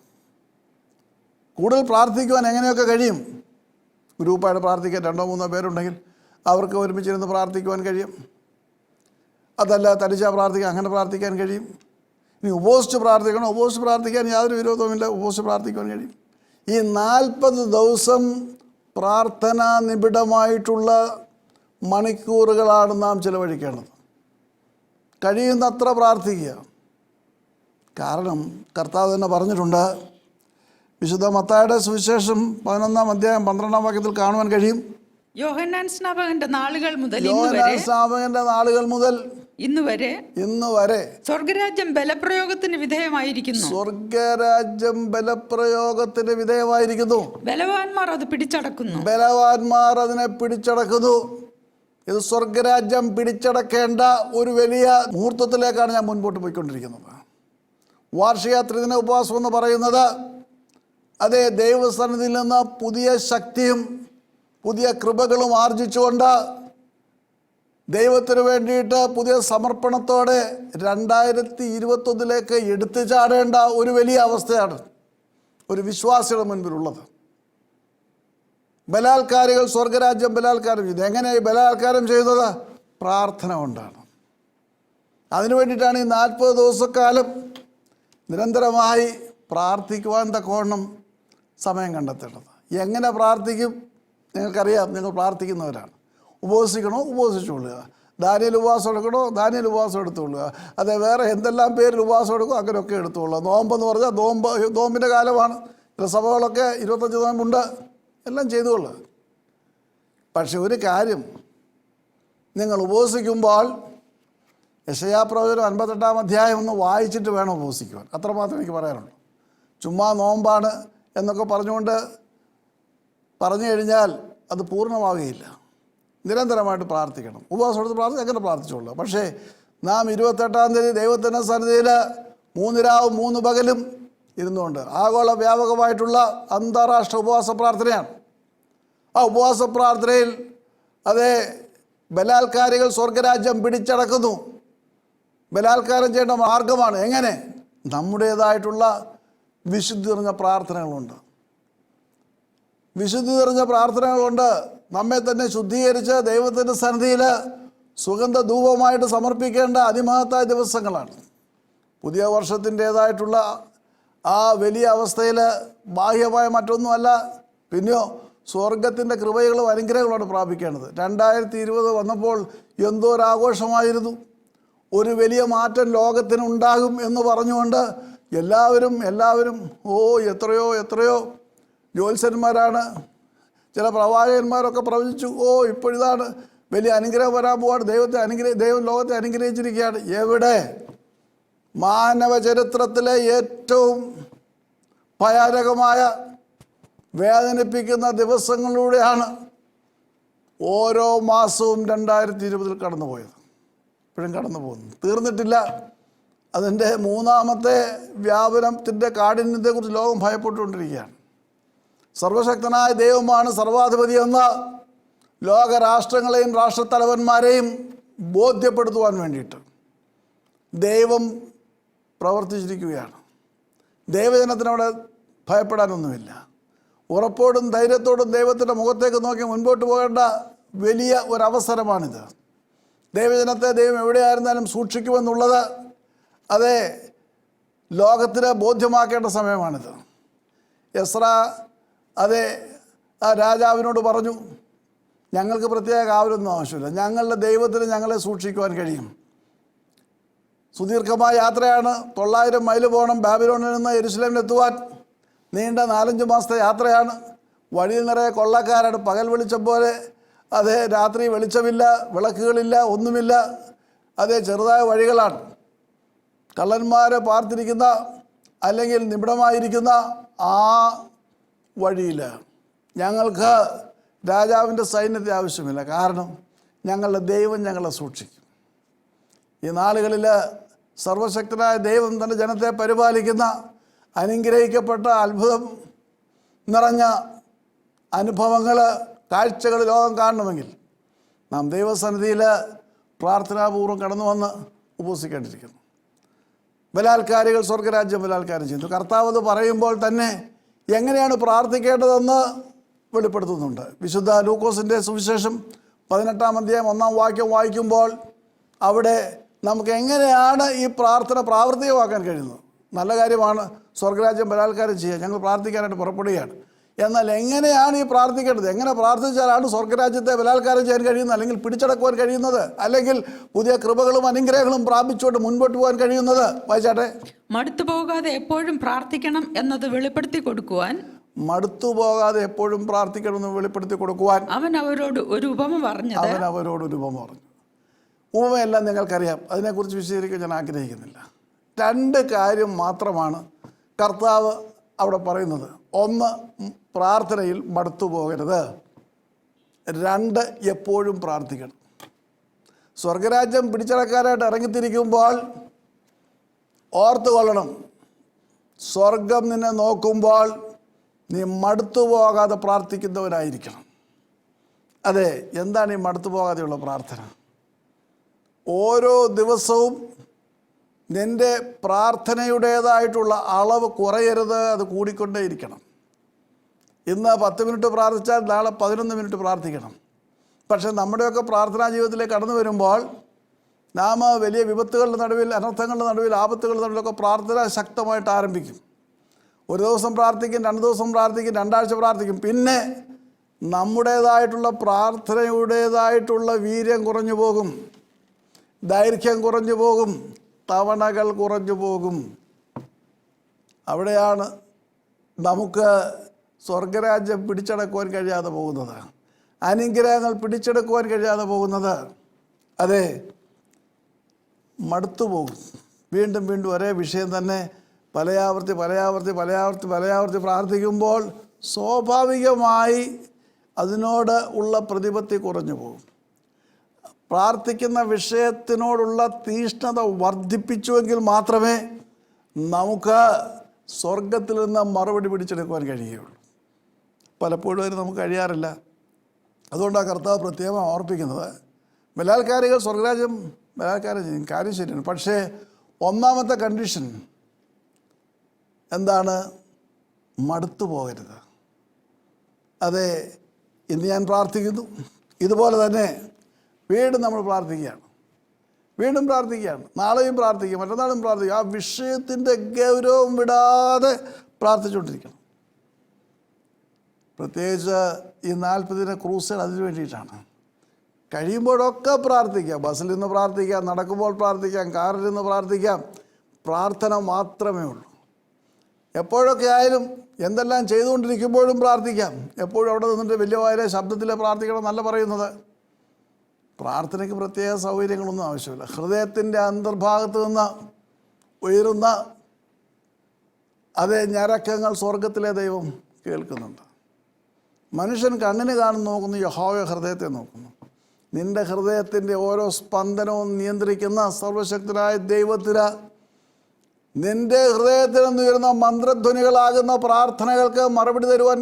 കൂടുതൽ പ്രാർത്ഥിക്കുവാൻ എങ്ങനെയൊക്കെ കഴിയും? ഗ്രൂപ്പായിട്ട് പ്രാർത്ഥിക്കാൻ 2-3 പേരുണ്ടെങ്കിൽ അവർക്ക് ഒരുമിച്ചിരുന്ന് പ്രാർത്ഥിക്കുവാൻ കഴിയും. അതല്ല തനിച്ചാ പ്രാർത്ഥിക്കാൻ, അങ്ങനെ പ്രാർത്ഥിക്കാൻ കഴിയും. ഇനി ഉപവസിച്ച് പ്രാർത്ഥിക്കണം, ഉപവസിച്ച് പ്രാർത്ഥിക്കാൻ യാതൊരു വിരോധവുമില്ല, ഉപവസിച്ച് പ്രാർത്ഥിക്കുവാൻ കഴിയും. ഈ 40 ദിവസം പ്രാർത്ഥനാ നിബിഡമായിട്ടുള്ള മണിക്കൂറുകളാണ് നാം ചിലവഴിക്കേണ്ടത്. കഴിയുന്നത്ര പ്രാർത്ഥിക്കുക. കാരണം കർത്താവ് തന്നെ പറഞ്ഞിട്ടുണ്ട്. വിശുദ്ധ മത്തായിയുടെ സുവിശേഷം 11-ാം അധ്യായം 12-ാം വാക്യത്തിൽ കാണുവാൻ കഴിയും. യോഹന്നാൻ സ്നാപകന്റെ നാളുകൾ മുതൽ ഇന്ന് വരെ സ്വർഗരാജ്യം ബലപ്രയോഗത്തിന് വിധേയമായിരിക്കുന്നു. സ്വർഗരാജ്യം ബലപ്രയോഗത്തിന് വിധേയമായിരിക്കുന്നു. ബലവാന്മാർ അത് പിടിച്ചടക്കുന്നു. ബലവാന്മാർ അതിനെ പിടിച്ചടക്കുന്നു. ഇത് സ്വർഗരാജ്യം പിടിച്ചടക്കേണ്ട ഒരു വലിയ മുഹൂർത്തത്തിലേക്കാണ് ഞാൻ മുൻപോട്ട് പോയിക്കൊണ്ടിരിക്കുന്നത്. വാർഷിക ത്രിദിന ഉപവാസം എന്ന് പറയുന്നത് അതേ ദൈവസന്നിധിയിൽ നിന്ന് പുതിയ ശക്തിയും പുതിയ കൃപകളും ആർജിച്ചുകൊണ്ട് ദൈവത്തിന് വേണ്ടിയിട്ട് പുതിയ സമർപ്പണത്തോടെ 2021 എടുത്തു ചാടേണ്ട ഒരു വലിയ അവസ്ഥയാണ് ഒരു വിശ്വാസിയുടെ മുൻപിലുള്ളത്. ബലാത്കാരികൾ സ്വർഗരാജ്യം ബലാത്കാരം ചെയ്തു. എങ്ങനെയായി ബലാത്കാരം ചെയ്തത്? പ്രാർത്ഥന കൊണ്ടാണ്. അതിനു വേണ്ടിയിട്ടാണ് ഈ 40 ദിവസക്കാലം നിരന്തരമായി പ്രാർത്ഥിക്കുവാൻ തക്കവണ്ണം സമയം കണ്ടെത്തേണ്ടത്. എങ്ങനെ പ്രാർത്ഥിക്കും? നിങ്ങൾക്കറിയാം, നിങ്ങൾ പ്രാർത്ഥിക്കുന്നവരാണ്. ഉപവസിക്കണോ, ഉപവസിച്ചുകൊള്ളുക. ദാനിയേൽ ഉപവാസം എടുക്കണോ, ദാനിയേൽ ഉപവാസം എടുത്തുകൊള്ളുക. അതെ, വേറെ എന്തെല്ലാം പേരിൽ ഉപവാസം എടുക്കും, അങ്ങനെയൊക്കെ എടുത്തുകൊള്ളുക. നോമ്പെന്ന് പറഞ്ഞാൽ നോമ്പിൻ്റെ കാലമാണ്. ചില സഭകളൊക്കെ 25 നോമ്പുണ്ട്, എല്ലാം ചെയ്തുകൊള്ളുക. പക്ഷെ ഒരു കാര്യം, നിങ്ങൾ ഉപവസിക്കുമ്പോൾ യെശയ്യാ പ്രവചനം 58 അധ്യായം ഒന്ന് വായിച്ചിട്ട് വേണം ഉപവസിക്കുവാൻ. അത്രമാത്രം എനിക്ക് പറയാനുള്ളൂ. ചുമ്മാ നോമ്പാണ് എന്നൊക്കെ പറഞ്ഞുകൊണ്ട് പറഞ്ഞു കഴിഞ്ഞാൽ അത് പൂർണ്ണമാവുകയില്ല. നിരന്തരമായിട്ട് പ്രാർത്ഥിക്കണം. ഉപവാസം എടുത്ത് പ്രാർത്ഥിച്ച് അങ്ങനെ പ്രാർത്ഥിച്ചുള്ളൂ. പക്ഷേ നാം 28-ാം തീയതി ദൈവത്തിൻ്റെ സന്നിധിയിൽ 3 രാവും 3 പകലും ഇരുന്നുകൊണ്ട് ആഗോള വ്യാപകമായിട്ടുള്ള അന്താരാഷ്ട്ര ഉപവാസ പ്രാർത്ഥനയാണ്. ആ ഉപവാസ പ്രാർത്ഥനയിൽ അതേ ബലാത്കാരികൾ സ്വർഗരാജ്യം പിടിച്ചടക്കുന്നു. ബലാത്കാരം ചെയ്യേണ്ട മാർഗമാണ് എങ്ങനെ? നമ്മുടേതായിട്ടുള്ള വിശുദ്ധി നിറഞ്ഞ പ്രാർത്ഥനകളുണ്ട്. വിശുദ്ധി നിറഞ്ഞ പ്രാർത്ഥനകളുണ്ട്. നമ്മെ തന്നെ ശുദ്ധീകരിച്ച് ദൈവത്തിൻ്റെ സന്നിധിയിൽ സുഗന്ധ ധൂപമായിട്ട് സമർപ്പിക്കേണ്ട അതിമഹത്തായ ദിവസങ്ങളാണ്. പുതിയ വർഷത്തിൻ്റേതായിട്ടുള്ള ആ വലിയ അവസ്ഥയിൽ ബാഹ്യമായ മറ്റൊന്നുമല്ല, പിന്നെയോ സ്വർഗത്തിൻ്റെ കൃപകളും അനുഗ്രഹങ്ങളാണ് പ്രാപിക്കേണ്ടത്. 2020 വന്നപ്പോൾ എന്തോരാഘോഷമായിരുന്നു. ഒരു വലിയ മാറ്റം ലോകത്തിനുണ്ടാകും എന്ന് പറഞ്ഞുകൊണ്ട് എല്ലാവരും എത്രയോ ജ്യോത്സ്യന്മാരാണ്, ചില പ്രവാചകന്മാരൊക്കെ പ്രവചിച്ചു. ഇപ്പോഴിതാണ് വലിയ അനുഗ്രഹം വരാൻ പോവാണ്, ദൈവം ലോകത്തെ അനുഗ്രഹിച്ചിരിക്കുകയാണ്. എവിടെ? മാനവ ചരിത്രത്തിലെ ഏറ്റവും ഭയാനകമായ വേദനിപ്പിക്കുന്ന ദിവസങ്ങളിലൂടെയാണ് ഓരോ മാസവും 2020 കടന്നുപോയത്. ഇപ്പോഴും കടന്നു പോകുന്നു, തീർന്നിട്ടില്ല. അതിൻ്റെ 3ാമത്തെ വ്യാപനത്തിൻ്റെ കാഠിന്യത്തെക്കുറിച്ച് ലോകം ഭയപ്പെട്ടുകൊണ്ടിരിക്കുകയാണ്. സർവശക്തനായ ദൈവമാണ് സർവാധിപതി എന്ന് ലോകരാഷ്ട്രങ്ങളെയും രാഷ്ട്രത്തലവന്മാരെയും ബോധ്യപ്പെടുത്തുവാൻ വേണ്ടിയിട്ട് ദൈവം പ്രവർത്തിച്ചിരിക്കുകയാണ്. ദൈവജനത്തിനവിടെ ഭയപ്പെടാനൊന്നുമില്ല. ഉറപ്പോടും ധൈര്യത്തോടും ദൈവത്തിൻ്റെ മുഖത്തേക്ക് നോക്കി മുൻപോട്ട് പോകേണ്ട വലിയ ഒരവസരമാണിത്. ദൈവജനത്തെ ദൈവം എവിടെയായിരുന്നാലും സൂക്ഷിക്കുമെന്നുള്ളത് അതേ ലോകത്തിന് ബോധ്യമാക്കേണ്ട സമയമാണിത്. എസ്രാ ആ രാജാവിനോട് പറഞ്ഞു, ഞങ്ങൾക്ക് പ്രത്യേക കാവലൊന്നും ആവശ്യമില്ല, ഞങ്ങളുടെ ദൈവത്തിന് ഞങ്ങളെ സൂക്ഷിക്കുവാൻ കഴിയും. സുദീർഘമായ യാത്രയാണ്. 900 മൈൽ പോകണം ബാബിലോണിൽ നിന്ന് യെരുശലേമിലെത്തുവാൻ. നീണ്ട 4-5 മാസത്തെ യാത്രയാണ്. വഴിയിൽ നിറയെ കൊള്ളക്കാരാണ്. പകൽ വെളിച്ചം പോലെ രാത്രി വെളിച്ചമില്ല, വിളക്കുകളില്ല, ഒന്നുമില്ല. ചെറുതായ വഴികളാണ്. കള്ളന്മാർ പാർത്തിരിക്കുന്ന അല്ലെങ്കിൽ നിബിഡമായിരിക്കുന്ന ആ വഴിയിൽ ഞങ്ങൾക്ക് രാജാവിൻ്റെ സൈന്യത്തെ ആവശ്യമില്ല, കാരണം ഞങ്ങളുടെ ദൈവം ഞങ്ങളെ സൂക്ഷിക്കും. ഈ നാളുകളിൽ സർവശക്തനായ ദൈവം തൻ്റെ ജനത്തെ പരിപാലിക്കുന്ന അനുഗ്രഹിക്കപ്പെട്ട അത്ഭുതം നിറഞ്ഞ അനുഭവങ്ങൾ, കാഴ്ചകൾ ലോകം കാണണമെങ്കിൽ നാം ദൈവസന്നിധിയിൽ പ്രാർത്ഥനാപൂർവ്വം കടന്നു വന്ന് ഉപവസിക്കേണ്ടിയിരിക്കുന്നു. ബലാത്കാരികൾ സ്വർഗരാജ്യം ബലാത്കാരം ചെയ്യുന്നു. കർത്താവ് അത് പറയുമ്പോൾ തന്നെ എങ്ങനെയാണ് പ്രാർത്ഥിക്കേണ്ടതെന്ന് വെളിപ്പെടുത്തുന്നുണ്ട്. വിശുദ്ധ ലൂക്കോസിൻ്റെ സുവിശേഷം 18-ാം അധ്യായം 1-ാം വാക്യം വായിക്കുമ്പോൾ അവിടെ നമുക്ക് എങ്ങനെയാണ് ഈ പ്രാർത്ഥന പ്രാവർത്തികമാക്കാൻ കഴിയുന്നത്. നല്ല കാര്യമാണ് സ്വർഗരാജ്യം ബലാത്കാരം ചെയ്യുക, ഞങ്ങൾ പ്രാർത്ഥിക്കാനായിട്ട് പുറപ്പെടുകയാണ്. എന്നാൽ എങ്ങനെയാണ് ഈ പ്രാർത്ഥിക്കേണ്ടത്? എങ്ങനെ പ്രാർത്ഥിച്ചാലാണ് സ്വർഗരാജ്യത്തെ ബലാത്കാരം ചെയ്യാൻ കഴിയുന്നത്, അല്ലെങ്കിൽ പിടിച്ചടക്കുവാൻ കഴിയുന്നത്, അല്ലെങ്കിൽ പുതിയ കൃപകളും അനുഗ്രഹങ്ങളും പ്രാപിച്ചുകൊണ്ട് മുൻപോട്ട് പോകാൻ കഴിയുന്നത്? വായിച്ചാട്ടെ. മടുത്തു പോകാതെ എപ്പോഴും പ്രാർത്ഥിക്കണം എന്നത് വെളിപ്പെടുത്തി കൊടുക്കുവാൻ മടുത്തു പോകാതെ എപ്പോഴും പ്രാർത്ഥിക്കണമെന്ന് വെളിപ്പെടുത്തി കൊടുക്കുവാൻ അവൻ അവരോട് ഒരു ഉപമ പറഞ്ഞു. ഉപമയെല്ലാം നിങ്ങൾക്കറിയാം, അതിനെക്കുറിച്ച് വിശദീകരിക്കാൻ ഞാൻ ആഗ്രഹിക്കുന്നില്ല. 2 കാര്യം മാത്രമാണ് കർത്താവ് അവിടെ പറയുന്നത്. 1, പ്രാർത്ഥനയിൽ മടുത്തു പോകരുത്. 2, എപ്പോഴും പ്രാർത്ഥിക്കണം. സ്വർഗരാജ്യം പിടിച്ചടക്കാനായിട്ട് ഇറങ്ങിത്തിരിക്കുമ്പോൾ ഓർത്തു കൊള്ളണം, സ്വർഗം നിന്നെ നോക്കുമ്പോൾ നീ മടുത്തു പോകാതെ പ്രാർത്ഥിക്കുന്നവരായിരിക്കണം. എന്താണ് ഈ മടുത്തു പോകാതെയുള്ള പ്രാർത്ഥന? ഓരോ ദിവസവും നിൻ്റെ പ്രാർത്ഥനയുടേതായിട്ടുള്ള അളവ് കുറയരുത്, അത് കൂടിക്കൊണ്ടേയിരിക്കണം. ഇന്ന് 10 മിനിറ്റ് പ്രാർത്ഥിച്ചാൽ നാളെ 11 മിനിറ്റ് പ്രാർത്ഥിക്കണം. പക്ഷേ നമ്മുടെയൊക്കെ പ്രാർത്ഥനാ ജീവിതത്തിലേക്ക് കടന്നു വരുമ്പോൾ നാം വലിയ വിപത്തുകളുടെ നടുവിൽ, അനർത്ഥങ്ങളുടെ നടുവിൽ, ആപത്തുകളുടെ നടുവിലൊക്കെ പ്രാർത്ഥന ശക്തമായിട്ട് ആരംഭിക്കും. ഒരു ദിവസം പ്രാർത്ഥിക്കും, 2 ദിവസം പ്രാർത്ഥിക്കും, 2 ആഴ്ച പ്രാർത്ഥിക്കും. പിന്നെ നമ്മുടേതായിട്ടുള്ള പ്രാർത്ഥനയുടേതായിട്ടുള്ള വീര്യം കുറഞ്ഞു പോകും, ദൈർഘ്യം കുറഞ്ഞു പോകും, തവണകൾ കുറഞ്ഞു പോകും. അവിടെയാണ് നമുക്ക് സ്വർഗരാജ്യം പിടിച്ചടക്കുവാൻ കഴിയാതെ പോകുന്നത്, അനുഗ്രഹങ്ങൾ പിടിച്ചെടുക്കുവാൻ കഴിയാതെ പോകുന്നത്. മടുത്തു പോകും. വീണ്ടും വീണ്ടും ഒരേ വിഷയം തന്നെ പലയാവർത്തി പ്രാർത്ഥിക്കുമ്പോൾ സ്വാഭാവികമായി അതിനോട് ഉള്ള പ്രതിപത്തി കുറഞ്ഞു പോകും. പ്രാർത്ഥിക്കുന്ന വിഷയത്തിനോടുള്ള തീഷ്ണത വർദ്ധിപ്പിച്ചുവെങ്കിൽ മാത്രമേ നമുക്ക് സ്വർഗത്തിൽ നിന്ന് മറുപടി പിടിച്ചെടുക്കുവാൻ കഴിയുകയുള്ളൂ. പലപ്പോഴും അതിന് നമുക്ക് കഴിയാറില്ല. അതുകൊണ്ടാണ് കർത്താവ് പ്രത്യേകം ഓർപ്പിക്കുന്നത്, ബലാത്കാരികൾ സ്വർഗരാജ്യം ബലാത്കാരം ചെയ്യും, കാര്യം ശരിയാണ്. പക്ഷേ ഒന്നാമത്തെ കണ്ടീഷൻ എന്താണ്? മടുത്തു പോകരുത്. അതെ, ഇന്ന് ഞാൻ പ്രാർത്ഥിക്കുന്നു, ഇതുപോലെ തന്നെ വീണ്ടും നമ്മൾ പ്രാർത്ഥിക്കുകയാണ്, നാളെയും പ്രാർത്ഥിക്കുക, മറ്റന്നാളും പ്രാർത്ഥിക്കുക. ആ വിഷയത്തിൻ്റെ ഗൗരവം വിടാതെ പ്രാർത്ഥിച്ചുകൊണ്ടിരിക്കണം. പ്രത്യേകിച്ച് ഈ 40 ദിന ക്രൂസൈഡ് അതിന് വേണ്ടിയിട്ടാണ്. കഴിയുമ്പോഴൊക്കെ പ്രാർത്ഥിക്കാം, ബസ്സിൽ നിന്ന് പ്രാർത്ഥിക്കാം, നടക്കുമ്പോൾ പ്രാർത്ഥിക്കാം, കാറിൽ നിന്ന് പ്രാർത്ഥിക്കാം. പ്രാർത്ഥന മാത്രമേ ഉള്ളൂ. എപ്പോഴൊക്കെ ആയാലും എന്തെല്ലാം ചെയ്തുകൊണ്ടിരിക്കുമ്പോഴും പ്രാർത്ഥിക്കാം. എപ്പോഴും അവിടെ നിന്നിട്ട് വലിയ വായിലെ ശബ്ദത്തിൽ പ്രാർത്ഥിക്കണം എന്നല്ല പറയുന്നത്. പ്രാർത്ഥനയ്ക്ക് പ്രത്യേക സൗകര്യങ്ങളൊന്നും ആവശ്യമില്ല. ഹൃദയത്തിൻ്റെ അന്തർഭാഗത്ത് നിന്ന് ഉയരുന്ന അതേ ഞരക്കങ്ങൾ സ്വർഗത്തിലെ ദൈവം കേൾക്കുന്നുണ്ട്. മനുഷ്യൻ കണ്ണിന് കാണുന്നു നോക്കുന്നു, യഹോവ ഹൃദയത്തെ നോക്കുന്നു. നിൻ്റെ ഹൃദയത്തിൻ്റെ ഓരോ സ്പന്ദനവും നിയന്ത്രിക്കുന്ന സർവശക്തനായ ദൈവത്തിന് നിൻ്റെ ഹൃദയത്തിൽ നിന്ന് ഉയരുന്ന മന്ത്രധ്വനികളാകുന്ന പ്രാർത്ഥനകൾക്ക് മറുപടി തരുവാൻ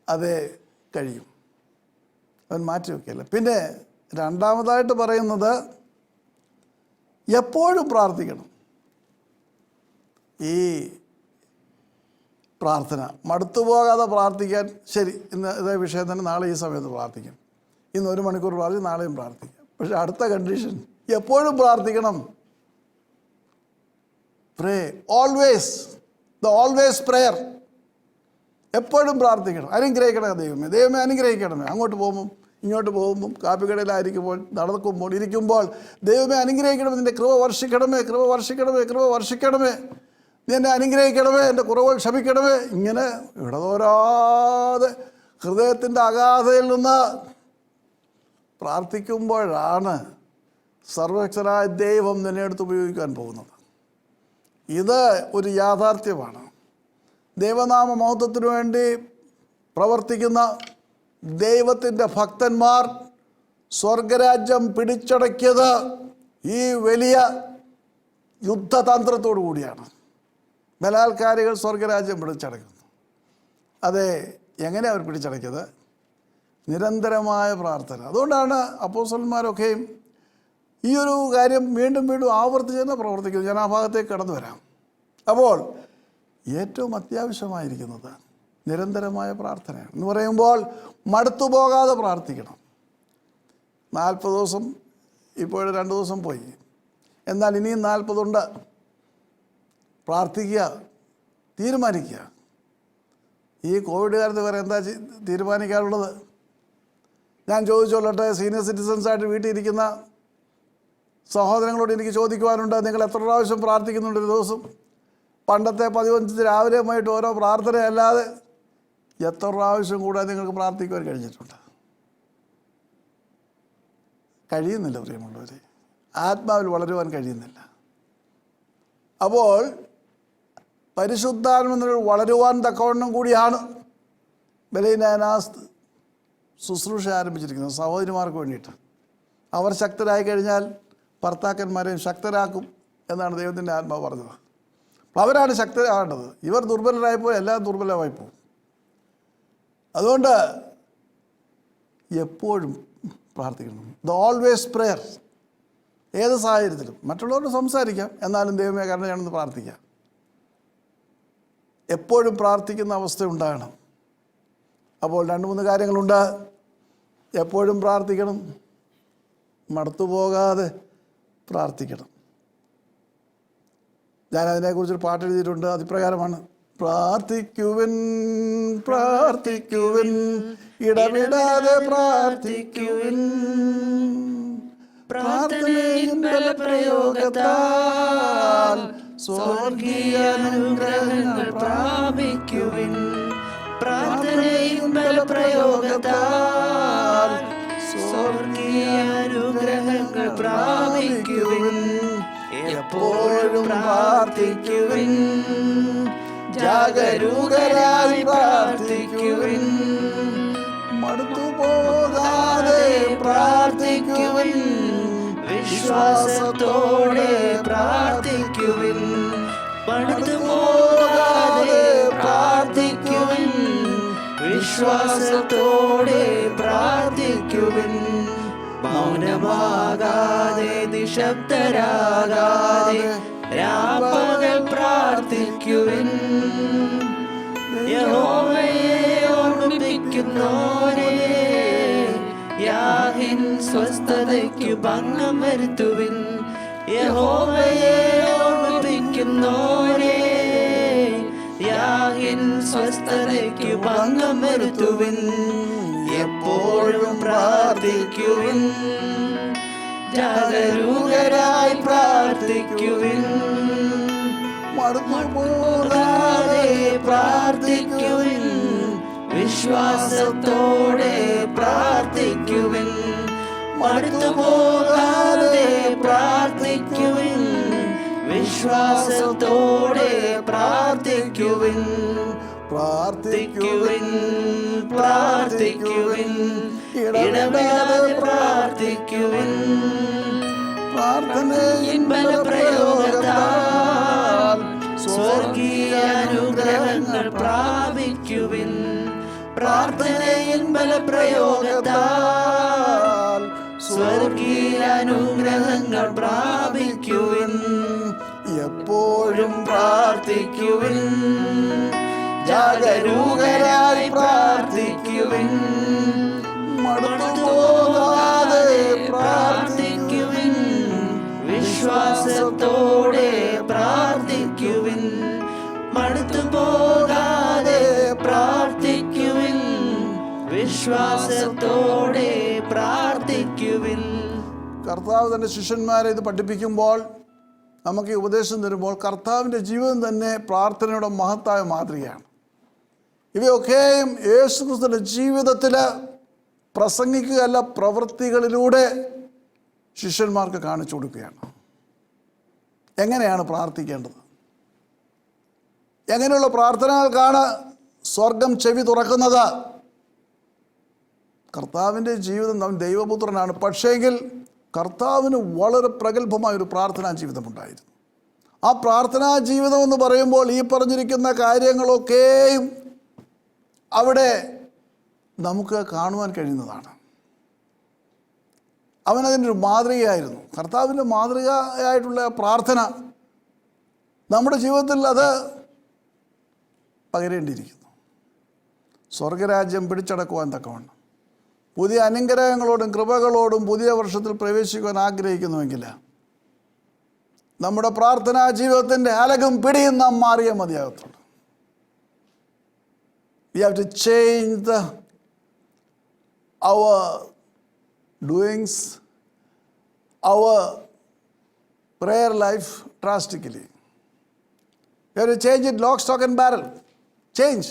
അതേ കഴിയും. അവൻ മാറ്റിവെക്കില്ല. പിന്നെ രണ്ടാമതായിട്ട് പറയുന്നത് എപ്പോഴും പ്രാർത്ഥിക്കണം. ഈ പ്രാർത്ഥന മടുത്തു പോകാതെ പ്രാർത്ഥിക്കാൻ, ശരി ഇന്ന് ഇതേ വിഷയം തന്നെ നാളെ ഈ സമയത്ത് പ്രാർത്ഥിക്കാം, ഇന്ന് 1 മണിക്കൂർ പ്രാർത്ഥിക്കും, നാളെയും പ്രാർത്ഥിക്കാം. പക്ഷേ അടുത്ത കണ്ടീഷൻ എപ്പോഴും പ്രാർത്ഥിക്കണം. പ്രേ ഓൾവേസ്, ദ ഓൾവേസ് പ്രെയർ. എപ്പോഴും പ്രാർത്ഥിക്കണം. അനുഗ്രഹിക്കണമേ ദൈവമേ അനുഗ്രഹിക്കണമേ. അങ്ങോട്ട് പോകുമ്പം ഇങ്ങോട്ട് പോകുമ്പം കാപ്പിക്കടയിലായിരിക്കുമ്പോൾ നടക്കുമ്പോൾ ഇരിക്കുമ്പോൾ ദൈവമേ അനുഗ്രഹിക്കണമേ, നിൻ്റെ കൃപ വർഷിക്കണമേ, നീ എന്നെ അനുഗ്രഹിക്കണമേ, എൻ്റെ കുറവുകൾ ക്ഷമിക്കണമേ. ഇങ്ങനെ ഇടതോരാതെ ഹൃദയത്തിൻ്റെ അഗാധതയിൽ നിന്ന് പ്രാർത്ഥിക്കുമ്പോഴാണ് സർവശക്തനായ ദൈവം നിന്നെ എടുത്ത് ഉപയോഗിക്കാൻ പോകുന്നത്. ഇത് ഒരു യാഥാർത്ഥ്യമാണ്. ദൈവനാമ മഹത്വത്തിനു വേണ്ടി പ്രവർത്തിക്കുന്ന ദൈവത്തിൻ്റെ ഭക്തന്മാർ സ്വർഗരാജ്യം പിടിച്ചടക്കിയത് ഈ വലിയ യുദ്ധതന്ത്രത്തോടു കൂടിയാണ്. ബലാത്കാരികൾ സ്വർഗരാജ്യം പിടിച്ചടക്കുന്നു. അതെ, എങ്ങനെ അവർ പിടിച്ചടക്കിയത്? നിരന്തരമായ പ്രാർത്ഥന. അതുകൊണ്ടാണ് അപ്പോസ്തലന്മാരൊക്കെയും ഈ ഒരു കാര്യം വീണ്ടും വീണ്ടും ആവർത്തിച്ച് തന്നെ പ്രവർത്തിക്കുന്നു. ഞാൻ ആ ഭാഗത്തേക്ക് കടന്നു വരാം. അപ്പോൾ ഏറ്റവും അത്യാവശ്യമായിരിക്കുന്നത് നിരന്തരമായ പ്രാർത്ഥനയാണ്. എന്ന് പറയുമ്പോൾ മടുത്തു പോകാതെ പ്രാർത്ഥിക്കണം. 40 ദിവസം ഇപ്പോൾ 2 ദിവസം പോയി, എന്നാൽ ഇനിയും 40 ഉണ്ട്. പ്രാർത്ഥിക്കുക, തീരുമാനിക്കുക. ഈ കോവിഡ് കാലത്ത് വേറെ എന്താ തീരുമാനിക്കാറുള്ളത്? ഞാൻ ചോദിച്ചോളട്ടെ, സീനിയർ സിറ്റിസൺസായിട്ട് വീട്ടിൽ ഇരിക്കുന്ന സഹോദരങ്ങളോട് എനിക്ക് ചോദിക്കുവാനുണ്ട്, നിങ്ങൾ എത്ര പ്രാവശ്യം പ്രാർത്ഥിക്കുന്നുണ്ട് ഒരു ദിവസം? പണ്ടത്തെ 15 രാവിലെയും വൈകിട്ട് ഓരോ പ്രാർത്ഥനയല്ലാതെ എത്ര പ്രാവശ്യം കൂടെ നിങ്ങൾക്ക് പ്രാർത്ഥിക്കുവാൻ കഴിഞ്ഞിട്ടുണ്ട്? കഴിയുന്നില്ല പ്രിയമുള്ളവരെ, ആത്മാവിൽ വളരുവാൻ കഴിയുന്നില്ല. അപ്പോൾ പരിശുദ്ധാത്മാവിൽ വളരുവാൻ തക്കവണ്ണം കൂടിയാണ് ബലഹീനനാസ് ശുശ്രൂഷ ആരംഭിച്ചിരിക്കുന്നത് സഹോദരിമാർക്ക് വേണ്ടിയിട്ട്. അവർ ശക്തരായി കഴിഞ്ഞാൽ ഭർത്താക്കന്മാരെയും ശക്തരാക്കും എന്നാണ് ദൈവത്തിൻ്റെ ആത്മാവ് പറഞ്ഞത്. അവരാണ് ശക്തരാകേണ്ടത്. ഇവർ ദുർബലരായിപ്പോൾ എല്ലാം ദുർബലമായി പോകും. അതുകൊണ്ട് എപ്പോഴും പ്രാർത്ഥിക്കണം. The always prayer. ഏത് സാഹചര്യത്തിലും മറ്റുള്ളവരോട് സംസാരിക്കാം, എന്നാലും ദൈവമേ കരുണയാണെന്ന് പ്രാർത്ഥിക്കാം. എപ്പോഴും പ്രാർത്ഥിക്കുന്ന അവസ്ഥ ഉണ്ടാകണം. അപ്പോൾ 2-3 കാര്യങ്ങളുണ്ട്. എപ്പോഴും പ്രാർത്ഥിക്കണം, മടുത്തു പോകാതെ പ്രാർത്ഥിക്കണം. ഞാൻ അതിനെക്കുറിച്ചൊരു പാട്ട് എഴുതിയിട്ടുണ്ട്. അതിപ്രകാരമാണ്: പ്രാർത്ഥിക്കുവിൻ പ്രാർത്ഥിക്കുവിൻ ഇടവിടാതെ പ്രാർത്ഥിക്കുവിൻ, പ്രാർത്ഥനയും ബലപ്രയോഗത്താൽ സ്വർഗീയ അനുഗ്രഹങ്ങൾ പ്രാപിക്കുവിൻ, പ്രാർത്ഥനയും ബലപ്രയോഗത്താൽ സ്വർഗീയ അനുഗ്രഹങ്ങൾ പ്രാപിക്കുവിൻ. പ്രാപിക്കുവിൻ, എപ്പോഴും പ്രാർത്ഥിക്കുവിൻ, ജാഗരൂകരായി പ്രാർത്ഥിക്കുവിൻ, മടുത്തുപോകാതെ പ്രാർത്ഥിക്കുവിൻ, വിശ്വാസത്തോടെ പ്രാർത്ഥിക്കുവിൻ, മടുത്തുപോകാതെ പ്രാർത്ഥിക്കുവിൻ, വിശ്വാസത്തോടെ പ്രാർത്ഥിക്കുവിൻ, മൗനമാകാതെ നിശബ്ദരാകാതെ രാപ്പകൽ പ്രാർത്ഥിക്കുവിൻ, യഹോവയെ ഓർമ്മിപ്പിക്കുന്നോരേ, യാഹിൻ സ്വസ്ഥതയ്ക്കു ഭംഗം വരുത്തുവിൻ, യഹോവയെ ഓർമ്മിപ്പിക്കുന്നോരേ, യാഹിൻ സ്വസ്ഥതയ്ക്കു ഭംഗം വരുത്തുവിൻ, എപ്പോഴും പ്രാർത്ഥിക്കുവിൻ, ജാഗരൂകരായി പ്രാർത്ഥിക്കുവിൻ, മടുത്തുപോകാതെ പ്രാർത്ഥിക്കുവിൻ, വിശ്വാസത്തോടെ പ്രാർത്ഥിക്കുവിൻ, മടുത്തുപോകാതെ പ്രാർത്ഥിക്കുവിൻ, വിശ്വാസത്തോടെ പ്രാർത്ഥിക്കുവിൻ, പ്രാർത്ഥിക്കുവിൻ, പ്രാർത്ഥിക്കുവിൻ, ഇടവിടാതെ പ്രാർത്ഥിക്കുവിൻ, പ്രാർത്ഥനയിൻ ബലപ്രയോഗത്താൽ സ്വർഗീയ അനുഗ്രഹങ്ങൾ പ്രാപിക്കുവിൻ, പ്രാർത്ഥനയിൻ ബലപ്രയോഗത്താൽ സ്വർഗീയ അനുഗ്രഹങ്ങൾ പ്രാപിക്കുവിൻ, എപ്പോഴും പ്രാർത്ഥിക്കുവിൻ, ജാഗരൂകരായി പ്രാർത്ഥിക്കുവിൻ, മടുത്തുപോകാതെ പ്രാർത്ഥിക്കുവിൻ, വിശ്വാസത്തോടെ പ്രാർത്ഥിക്കുവിൻ, മടുത്തുപോകാതെ പ്രാർത്ഥിക്കുവിൻ, വിശ്വാസത്തോടെ പ്രാർത്ഥിക്കുവിൻ. കർത്താവ് തൻ്റെ ശിഷ്യന്മാരെ ഇത് പഠിപ്പിക്കുമ്പോൾ, നമുക്ക് ഈ ഉപദേശം തരുമ്പോൾ, കർത്താവിൻ്റെ ജീവിതം തന്നെ പ്രാർത്ഥനയുടെ മഹത്തായ മാതൃകയാണ്. ഇവയൊക്കെയും യേശുക്രിസ്തുവിൻ്റെ ജീവിതത്തിൽ പ്രസംഗിക്കുകയല്ല, പ്രവൃത്തികളിലൂടെ ശിഷ്യന്മാർക്ക് കാണിച്ചു കൊടുക്കുകയാണ്. എങ്ങനെയാണ് പ്രാർത്ഥിക്കേണ്ടത്? എങ്ങനെയുള്ള പ്രാർത്ഥനകൾക്കാണ് സ്വർഗം ചെവി തുറക്കുന്നത്? കർത്താവിൻ്റെ ജീവിതം അവൻ ദൈവപുത്രനാണ്, പക്ഷേങ്കിൽ കർത്താവിന് വളരെ പ്രഗത്ഭമായൊരു പ്രാർത്ഥനാ ജീവിതമുണ്ടായിരുന്നു. ആ പ്രാർത്ഥനാ ജീവിതം എന്ന് പറയുമ്പോൾ ഈ പറഞ്ഞിരിക്കുന്ന കാര്യങ്ങളൊക്കെയും അവിടെ നമുക്ക് കാണുവാൻ കഴിയുന്നതാണ്. അവനതിനൊരു മാതൃകയായിരുന്നു. കർത്താവിൻ്റെ മാതൃകയായിട്ടുള്ള പ്രാർത്ഥന നമ്മുടെ ജീവിതത്തിൽ അത് പകരേണ്ടിയിരിക്കുന്നു. സ്വർഗരാജ്യം പിടിച്ചടക്കുവാൻ തക്കവണ്ണം പുതിയ അനുഗ്രഹങ്ങളോടും കൃപകളോടും പുതിയ വർഷത്തിൽ പ്രവേശിക്കുവാൻ ആഗ്രഹിക്കുന്നുവെങ്കിൽ നമ്മുടെ പ്രാർത്ഥനാ ജീവിതത്തിൻ്റെ അലകും പിടിയും നാം മാറിയേ മതിയാകത്തുള്ളൂ. We have to change our doings, our prayer life drastically. We have to change it lock, stock and barrel. Change.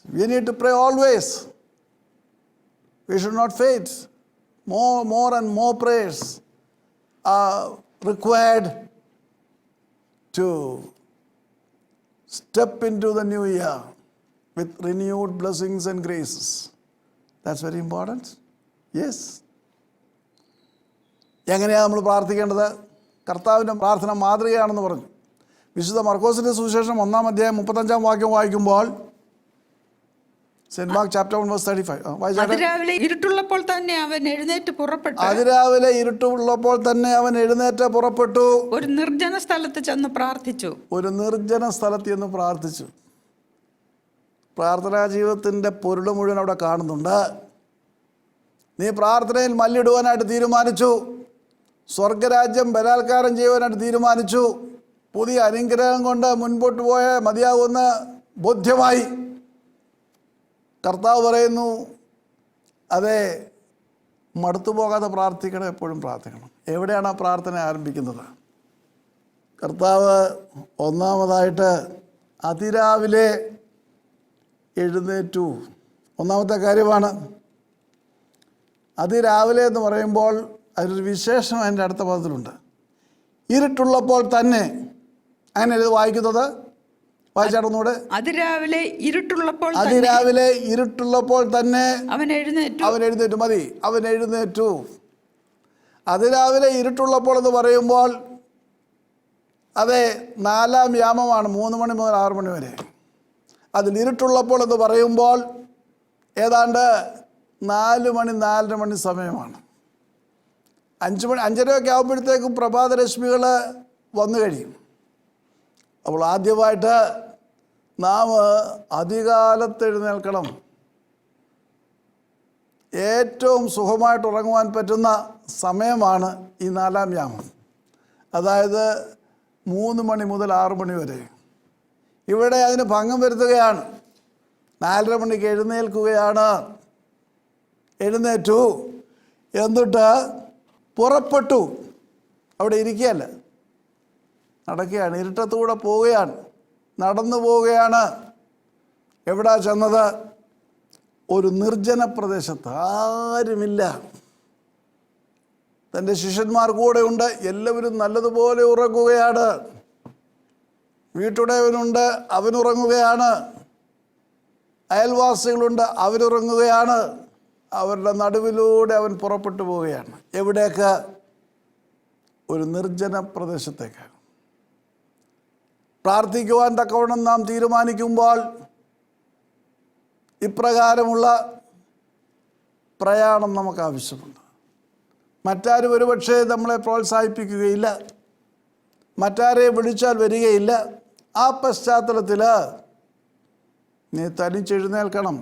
We need to pray always. We should not faint. More and more prayers are required to step into the new year with renewed blessings and graces. That's very important. Yes. എങ്ങനെയാണ് നമ്മൾ പ്രാർത്ഥിക്കേണ്ടത്? കർത്താവിൻ്റെ പ്രാർത്ഥന മാതൃകയാണെന്ന് പറഞ്ഞു. വിശുദ്ധ മർക്കോസിൻ്റെ സുവിശേഷം 1-ാം അധ്യായം 35-ാം വാക്യം വായിക്കുമ്പോൾ, സെന്റ് മാർക്ക് ചാപ്റ്റർ 1:35. അതിരാവിലെ ഇരുട്ടുള്ളപ്പോൾ തന്നെ അവൻ എഴുന്നേറ്റ് പുറപ്പെട്ടു. അതിരാവിലെ ഇരുട്ടുള്ളപ്പോൾ തന്നെ അവൻ എഴുന്നേറ്റ് പുറപ്പെട്ടു. ഒരു നിർജ്ജന സ്ഥലത്ത് ചെന്ന് പ്രാർത്ഥിച്ചു. ഒരു നിർജ്ജന സ്ഥലത്ത് ചെന്ന് പ്രാർത്ഥിച്ചു. പ്രാർത്ഥനാ ജീവിതത്തിൻ്റെ പൊരുൾ മുഴുവൻ അവിടെ കാണുന്നുണ്ട്. നീ പ്രാർത്ഥനയിൽ മല്ലിടുവാനായിട്ട് തീരുമാനിച്ചു. സ്വർഗരാജ്യം ബലാത്കാരം ചെയ്യുവാനായിട്ട് തീരുമാനിച്ചു. പുതിയ അനുഗ്രഹം കൊണ്ട് മുൻപോട്ട് പോയാൽ മതിയാകുമെന്ന് ബോധ്യമായി. കർത്താവ് പറയുന്നു, അതെ, മടുത്തുപോകാതെ പ്രാർത്ഥിക്കണം, എപ്പോഴും പ്രാർത്ഥിക്കണം. എവിടെയാണ് ആ പ്രാർത്ഥന ആരംഭിക്കുന്നത്? കർത്താവ് ഒന്നാമതായിട്ട് അതിരാവിലെ എഴുന്നേറ്റു. ഒന്നാമത്തെ കാര്യമാണ്. അതിരാവിലെ എന്ന് പറയുമ്പോൾ അതിലൊരു വിശേഷം അതിൻ്റെ അടുത്ത പദത്തിലുണ്ട്. ഇരുട്ടുള്ളപ്പോൾ തന്നെ. അങ്ങനെ ഇത് വായിക്കുന്നത് വായിച്ചാടുന്നൂടെ. അതിരാവിലെ ഇരുട്ടുള്ളപ്പോൾ അതിരാവിലെ ഇരുട്ടുള്ളപ്പോൾ തന്നെ അവൻ എഴുന്നേറ്റു. മതി, അവൻ എഴുന്നേറ്റു. അതിരാവിലെ ഇരുട്ടുള്ളപ്പോൾ എന്ന് പറയുമ്പോൾ അതെ 4-ാം യാമമാണ്, 3 മണി മുതൽ 6 മണി വരെ. അതിൽ ഇരുട്ടുള്ളപ്പോൾ എന്ന് പറയുമ്പോൾ ഏതാണ്ട് 4 മണി 4:30 മണി സമയമാണ്. 5 മണി 5:30 ആകുമ്പോഴത്തേക്കും പ്രഭാതരശ്മികൾ വന്നു കഴിയും. അപ്പോൾ ആദ്യമായിട്ട് നാം അധികാലത്ത് എഴുന്നേൽക്കണം. ഏറ്റവും സുഖമായിട്ട് ഉറങ്ങുവാൻ പറ്റുന്ന സമയമാണ് ഈ 4-ാം യാമം, അതായത് 3 മണി മുതൽ 6 മണി വരെ. ഇവിടെ അതിന് ഭംഗം വരുത്തുകയാണ്. 4:30 മണിക്ക് എഴുന്നേൽക്കുകയാണ്. എഴുന്നേറ്റു, എന്നിട്ട് പുറപ്പെട്ടു. അവിടെ ഇരിക്കുകയല്ല, നടക്കുകയാണ്. ഇരുട്ടത്തൂടെ പോവുകയാണ്, നടന്നു പോവുകയാണ്. എവിടാ ചെന്നത്? ഒരു നിർജ്ജന പ്രദേശത്ത്, ആരുമില്ല. തൻ്റെ ശിഷ്യന്മാർ കൂടെ ഉണ്ട്. എല്ലാവരും നല്ലതുപോലെ ഉറങ്ങുകയാണ്. വീട്ടുടയവനുണ്ട്, അവനുറങ്ങുകയാണ്. അയൽവാസികളുണ്ട്, അവരുറങ്ങുകയാണ്. അവരുടെ നടുവിലൂടെ അവൻ പുറപ്പെട്ടു പോവുകയാണ്. എവിടേക്ക്? ഒരു നിർജ്ജന പ്രദേശത്തേക്ക്. പ്രാർത്ഥിക്കുവാൻ തക്കവണ്ണം നാം തീരുമാനിക്കുമ്പോൾ ഇപ്രകാരമുള്ള പ്രയാണം നമുക്ക് ആവശ്യമുണ്ട്. മറ്റാരും ഒരുപക്ഷെ നമ്മളെ പ്രോത്സാഹിപ്പിക്കുകയില്ല, മറ്റാരെ വിളിച്ചാൽ വരികയില്ല. ആ പശ്ചാത്തലത്തിൽ നീ തനിച്ചെഴുന്നേൽക്കണം.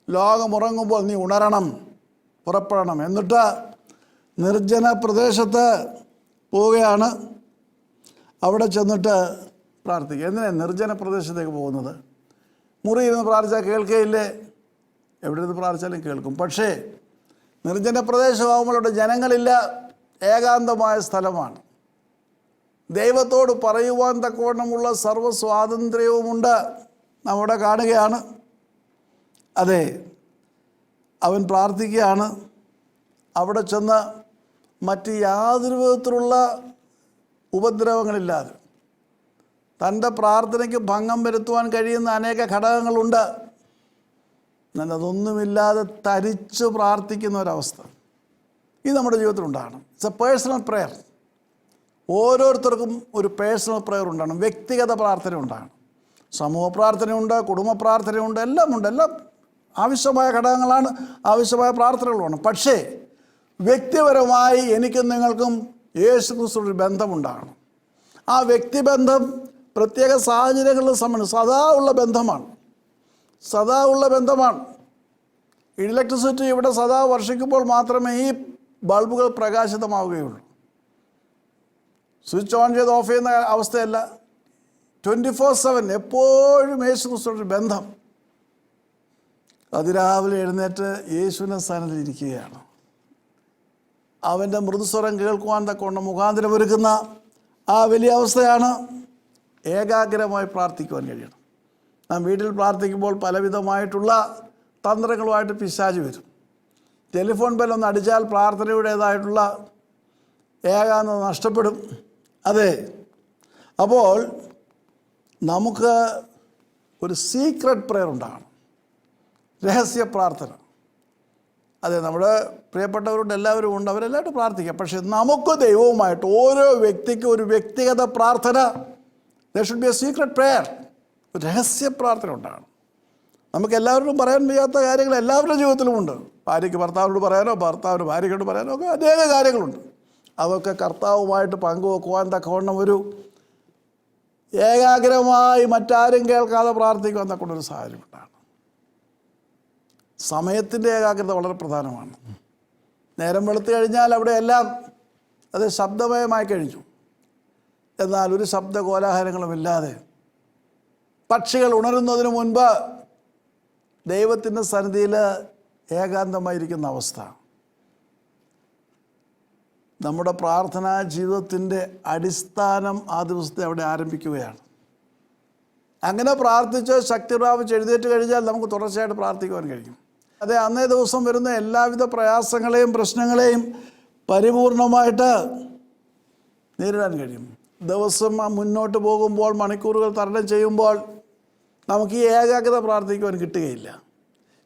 ലോകമുറങ്ങുമ്പോൾ നീ ഉണരണം, പുറപ്പെടണം. എന്നിട്ട് നിർജ്ജന പ്രദേശത്ത് പോവുകയാണ്. അവിടെ ചെന്നിട്ട് പ്രാർത്ഥിക്കുക. എന്തിനാണ് നിർജ്ജന പ്രദേശത്തേക്ക് പോകുന്നത്? മുറിയിൽ നിന്ന് പ്രാർത്ഥിച്ചാൽ കേൾക്കുകയില്ലേ? എവിടെ നിന്ന് പ്രാർത്ഥിച്ചാലും കേൾക്കും. പക്ഷേ നിർജ്ജന പ്രദേശമാകുമ്പോൾ അവിടെ ജനങ്ങളില്ല, ഏകാന്തമായ സ്ഥലമാണ്. ദൈവത്തോട് പറയുവാൻ തക്കവണ്ണമുള്ള സർവ്വ സ്വാതന്ത്ര്യവുമുണ്ട്. നമ്മുടെ കാണുകയാണ്. അതെ, അവൻ പ്രാർത്ഥിക്കുകയാണ്. അവിടെ ചെന്ന് മറ്റ് യാതൊരു വിധത്തിലുള്ള ഉപദ്രവങ്ങളില്ലാതെ തൻ്റെ പ്രാർത്ഥനയ്ക്ക് ഭംഗം വരുത്തുവാൻ കഴിയുന്ന അനേക ഘടകങ്ങളുണ്ട്. എന്നാൽ അതൊന്നുമില്ലാതെ തരിച്ച് പ്രാർത്ഥിക്കുന്ന ഒരവസ്ഥ ഇത് നമ്മുടെ ജീവിതത്തിലുണ്ടാകണം. It's a personal prayer. ഓരോരുത്തർക്കും ഒരു പേഴ്സണൽ പ്രെയർ ഉണ്ടാകണം, വ്യക്തിഗത പ്രാർത്ഥന ഉണ്ടാകണം. സമൂഹ പ്രാർത്ഥനയുണ്ട്, കുടുംബ പ്രാർത്ഥനയുണ്ട്, എല്ലാം ഉണ്ട്. എല്ലാം ആവശ്യമായ ഘടകങ്ങളാണ്, ആവശ്യമായ പ്രാർത്ഥനകളുമാണ്. പക്ഷേ വ്യക്തിപരമായി എനിക്കും നിങ്ങൾക്കും യേശു ക്രിസ്തുവിനൊരു ബന്ധമുണ്ടാകണം. ആ വ്യക്തിബന്ധം പ്രത്യേക സാഹചര്യങ്ങളിൽ സംബന്ധിച്ച് സദാ ഉള്ള ബന്ധമാണ്. സദാ ഉള്ള ബന്ധമാണ്. ഇലക്ട്രിസിറ്റി ഇവിടെ സദാ വർഷിക്കുമ്പോൾ മാത്രമേ ഈ ബൾബുകൾ പ്രകാശിതമാവുകയുള്ളൂ. സ്വിച്ച് ഓൺ ചെയ്ത് ഓഫ് ചെയ്യുന്ന അവസ്ഥയല്ല. 24/7 എപ്പോഴും യേശു ക്രിസ്തുവിനൊരു ബന്ധം. അതിരാവിലെ എഴുന്നേറ്റ് യേശുവിനെ സ്ഥാനത്തിലിരിക്കുകയാണ്. അവൻ്റെ മൃദുസ്വരം കേൾക്കുവാൻ തക്കവണ്ണം മുഖാന്തരം ഒരുക്കുന്ന ആ വലിയ അവസ്ഥയാണ് ഏകാഗ്രമായി പ്രാർത്ഥിക്കുവാൻ കഴിയണം. നാം വീട്ടിൽ പ്രാർത്ഥിക്കുമ്പോൾ പലവിധമായിട്ടുള്ള തന്ത്രങ്ങളുമായിട്ട് പിശാച് വരും. ടെലിഫോൺ ബെല്ലൊന്ന് അടിച്ചാൽ പ്രാർത്ഥനയുടേതായിട്ടുള്ള ഏകാഗ്രത നഷ്ടപ്പെടും. അതെ, അപ്പോൾ നമുക്ക് ഒരു സീക്രട്ട് പ്രെയർ ഉണ്ടാകണം, രഹസ്യ പ്രാർത്ഥന. അതെ, നമ്മുടെ പ്രിയപ്പെട്ടവരുണ്ട്, എല്ലാവരും ഉണ്ട്, അവരെല്ലാവരും പ്രാർത്ഥിക്കാം. പക്ഷേ നമുക്ക് ദൈവവുമായിട്ട് ഓരോ വ്യക്തിക്കും ഒരു വ്യക്തിഗത പ്രാർത്ഥന, there should be A secret prayer, ഒരു രഹസ്യ പ്രാർത്ഥന ഉണ്ടാകണം. നമുക്ക് എല്ലാവരോടും പറയാൻ വയ്യാത്ത കാര്യങ്ങൾ എല്ലാവരുടെ ജീവിതത്തിലുമുണ്ട്. ഭാര്യയ്ക്ക് ഭർത്താവിനോട് പറയാനോ, ഭർത്താവിന് ഭാര്യയോട് പറയാനോ ഒക്കെ അനേക കാര്യങ്ങളുണ്ട്. അതൊക്കെ കർത്താവുമായിട്ട് പങ്കുവെക്കുവാൻ തക്കവണ്ണം ഒരു ഏകാഗ്രമായി മറ്റാരും കേൾക്കാതെ പ്രാർത്ഥിക്കുവാൻ തക്കവണ്ണൊരു സാഹചര്യം ഉണ്ടാകണം. സമയത്തിൻ്റെ ഏകാഗ്രത വളരെ പ്രധാനമാണ്. നേരം വെളുത്തു കഴിഞ്ഞാൽ അവിടെ എല്ലാം അത് ശബ്ദമയമായി കഴിഞ്ഞു. എന്നാൽ ഒരു ശബ്ദ കോലാഹലങ്ങളുമില്ലാതെ പക്ഷികൾ ഉണരുന്നതിന് മുൻപ് ദൈവത്തിൻ്റെ സന്നിധിയിൽ ഏകാന്തമായിരിക്കുന്ന അവസ്ഥ നമ്മുടെ പ്രാർത്ഥനാ ജീവിതത്തിൻ്റെ അടിസ്ഥാനം ആ ദിവസത്തെ അവിടെ ആരംഭിക്കുകയാണ്. അങ്ങനെ പ്രാർത്ഥിച്ച് ശക്തി പ്രാപിച്ച് എഴുന്നേറ്റ് കഴിഞ്ഞാൽ നമുക്ക് തുടർച്ചയായിട്ട് പ്രാർത്ഥിക്കുവാൻ കഴിയും. അതെ, അന്നേ ദിവസം വരുന്ന എല്ലാവിധ പ്രയാസങ്ങളെയും പ്രശ്നങ്ങളെയും പരിപൂർണമായിട്ട് നേരിടാൻ കഴിയും. ദിവസം മുന്നോട്ട് പോകുമ്പോൾ, മണിക്കൂറുകൾ തരണം ചെയ്യുമ്പോൾ നമുക്ക് ഈ ഏകാഗ്രത പ്രാർത്ഥിക്കുവാൻ കിട്ടുകയില്ല.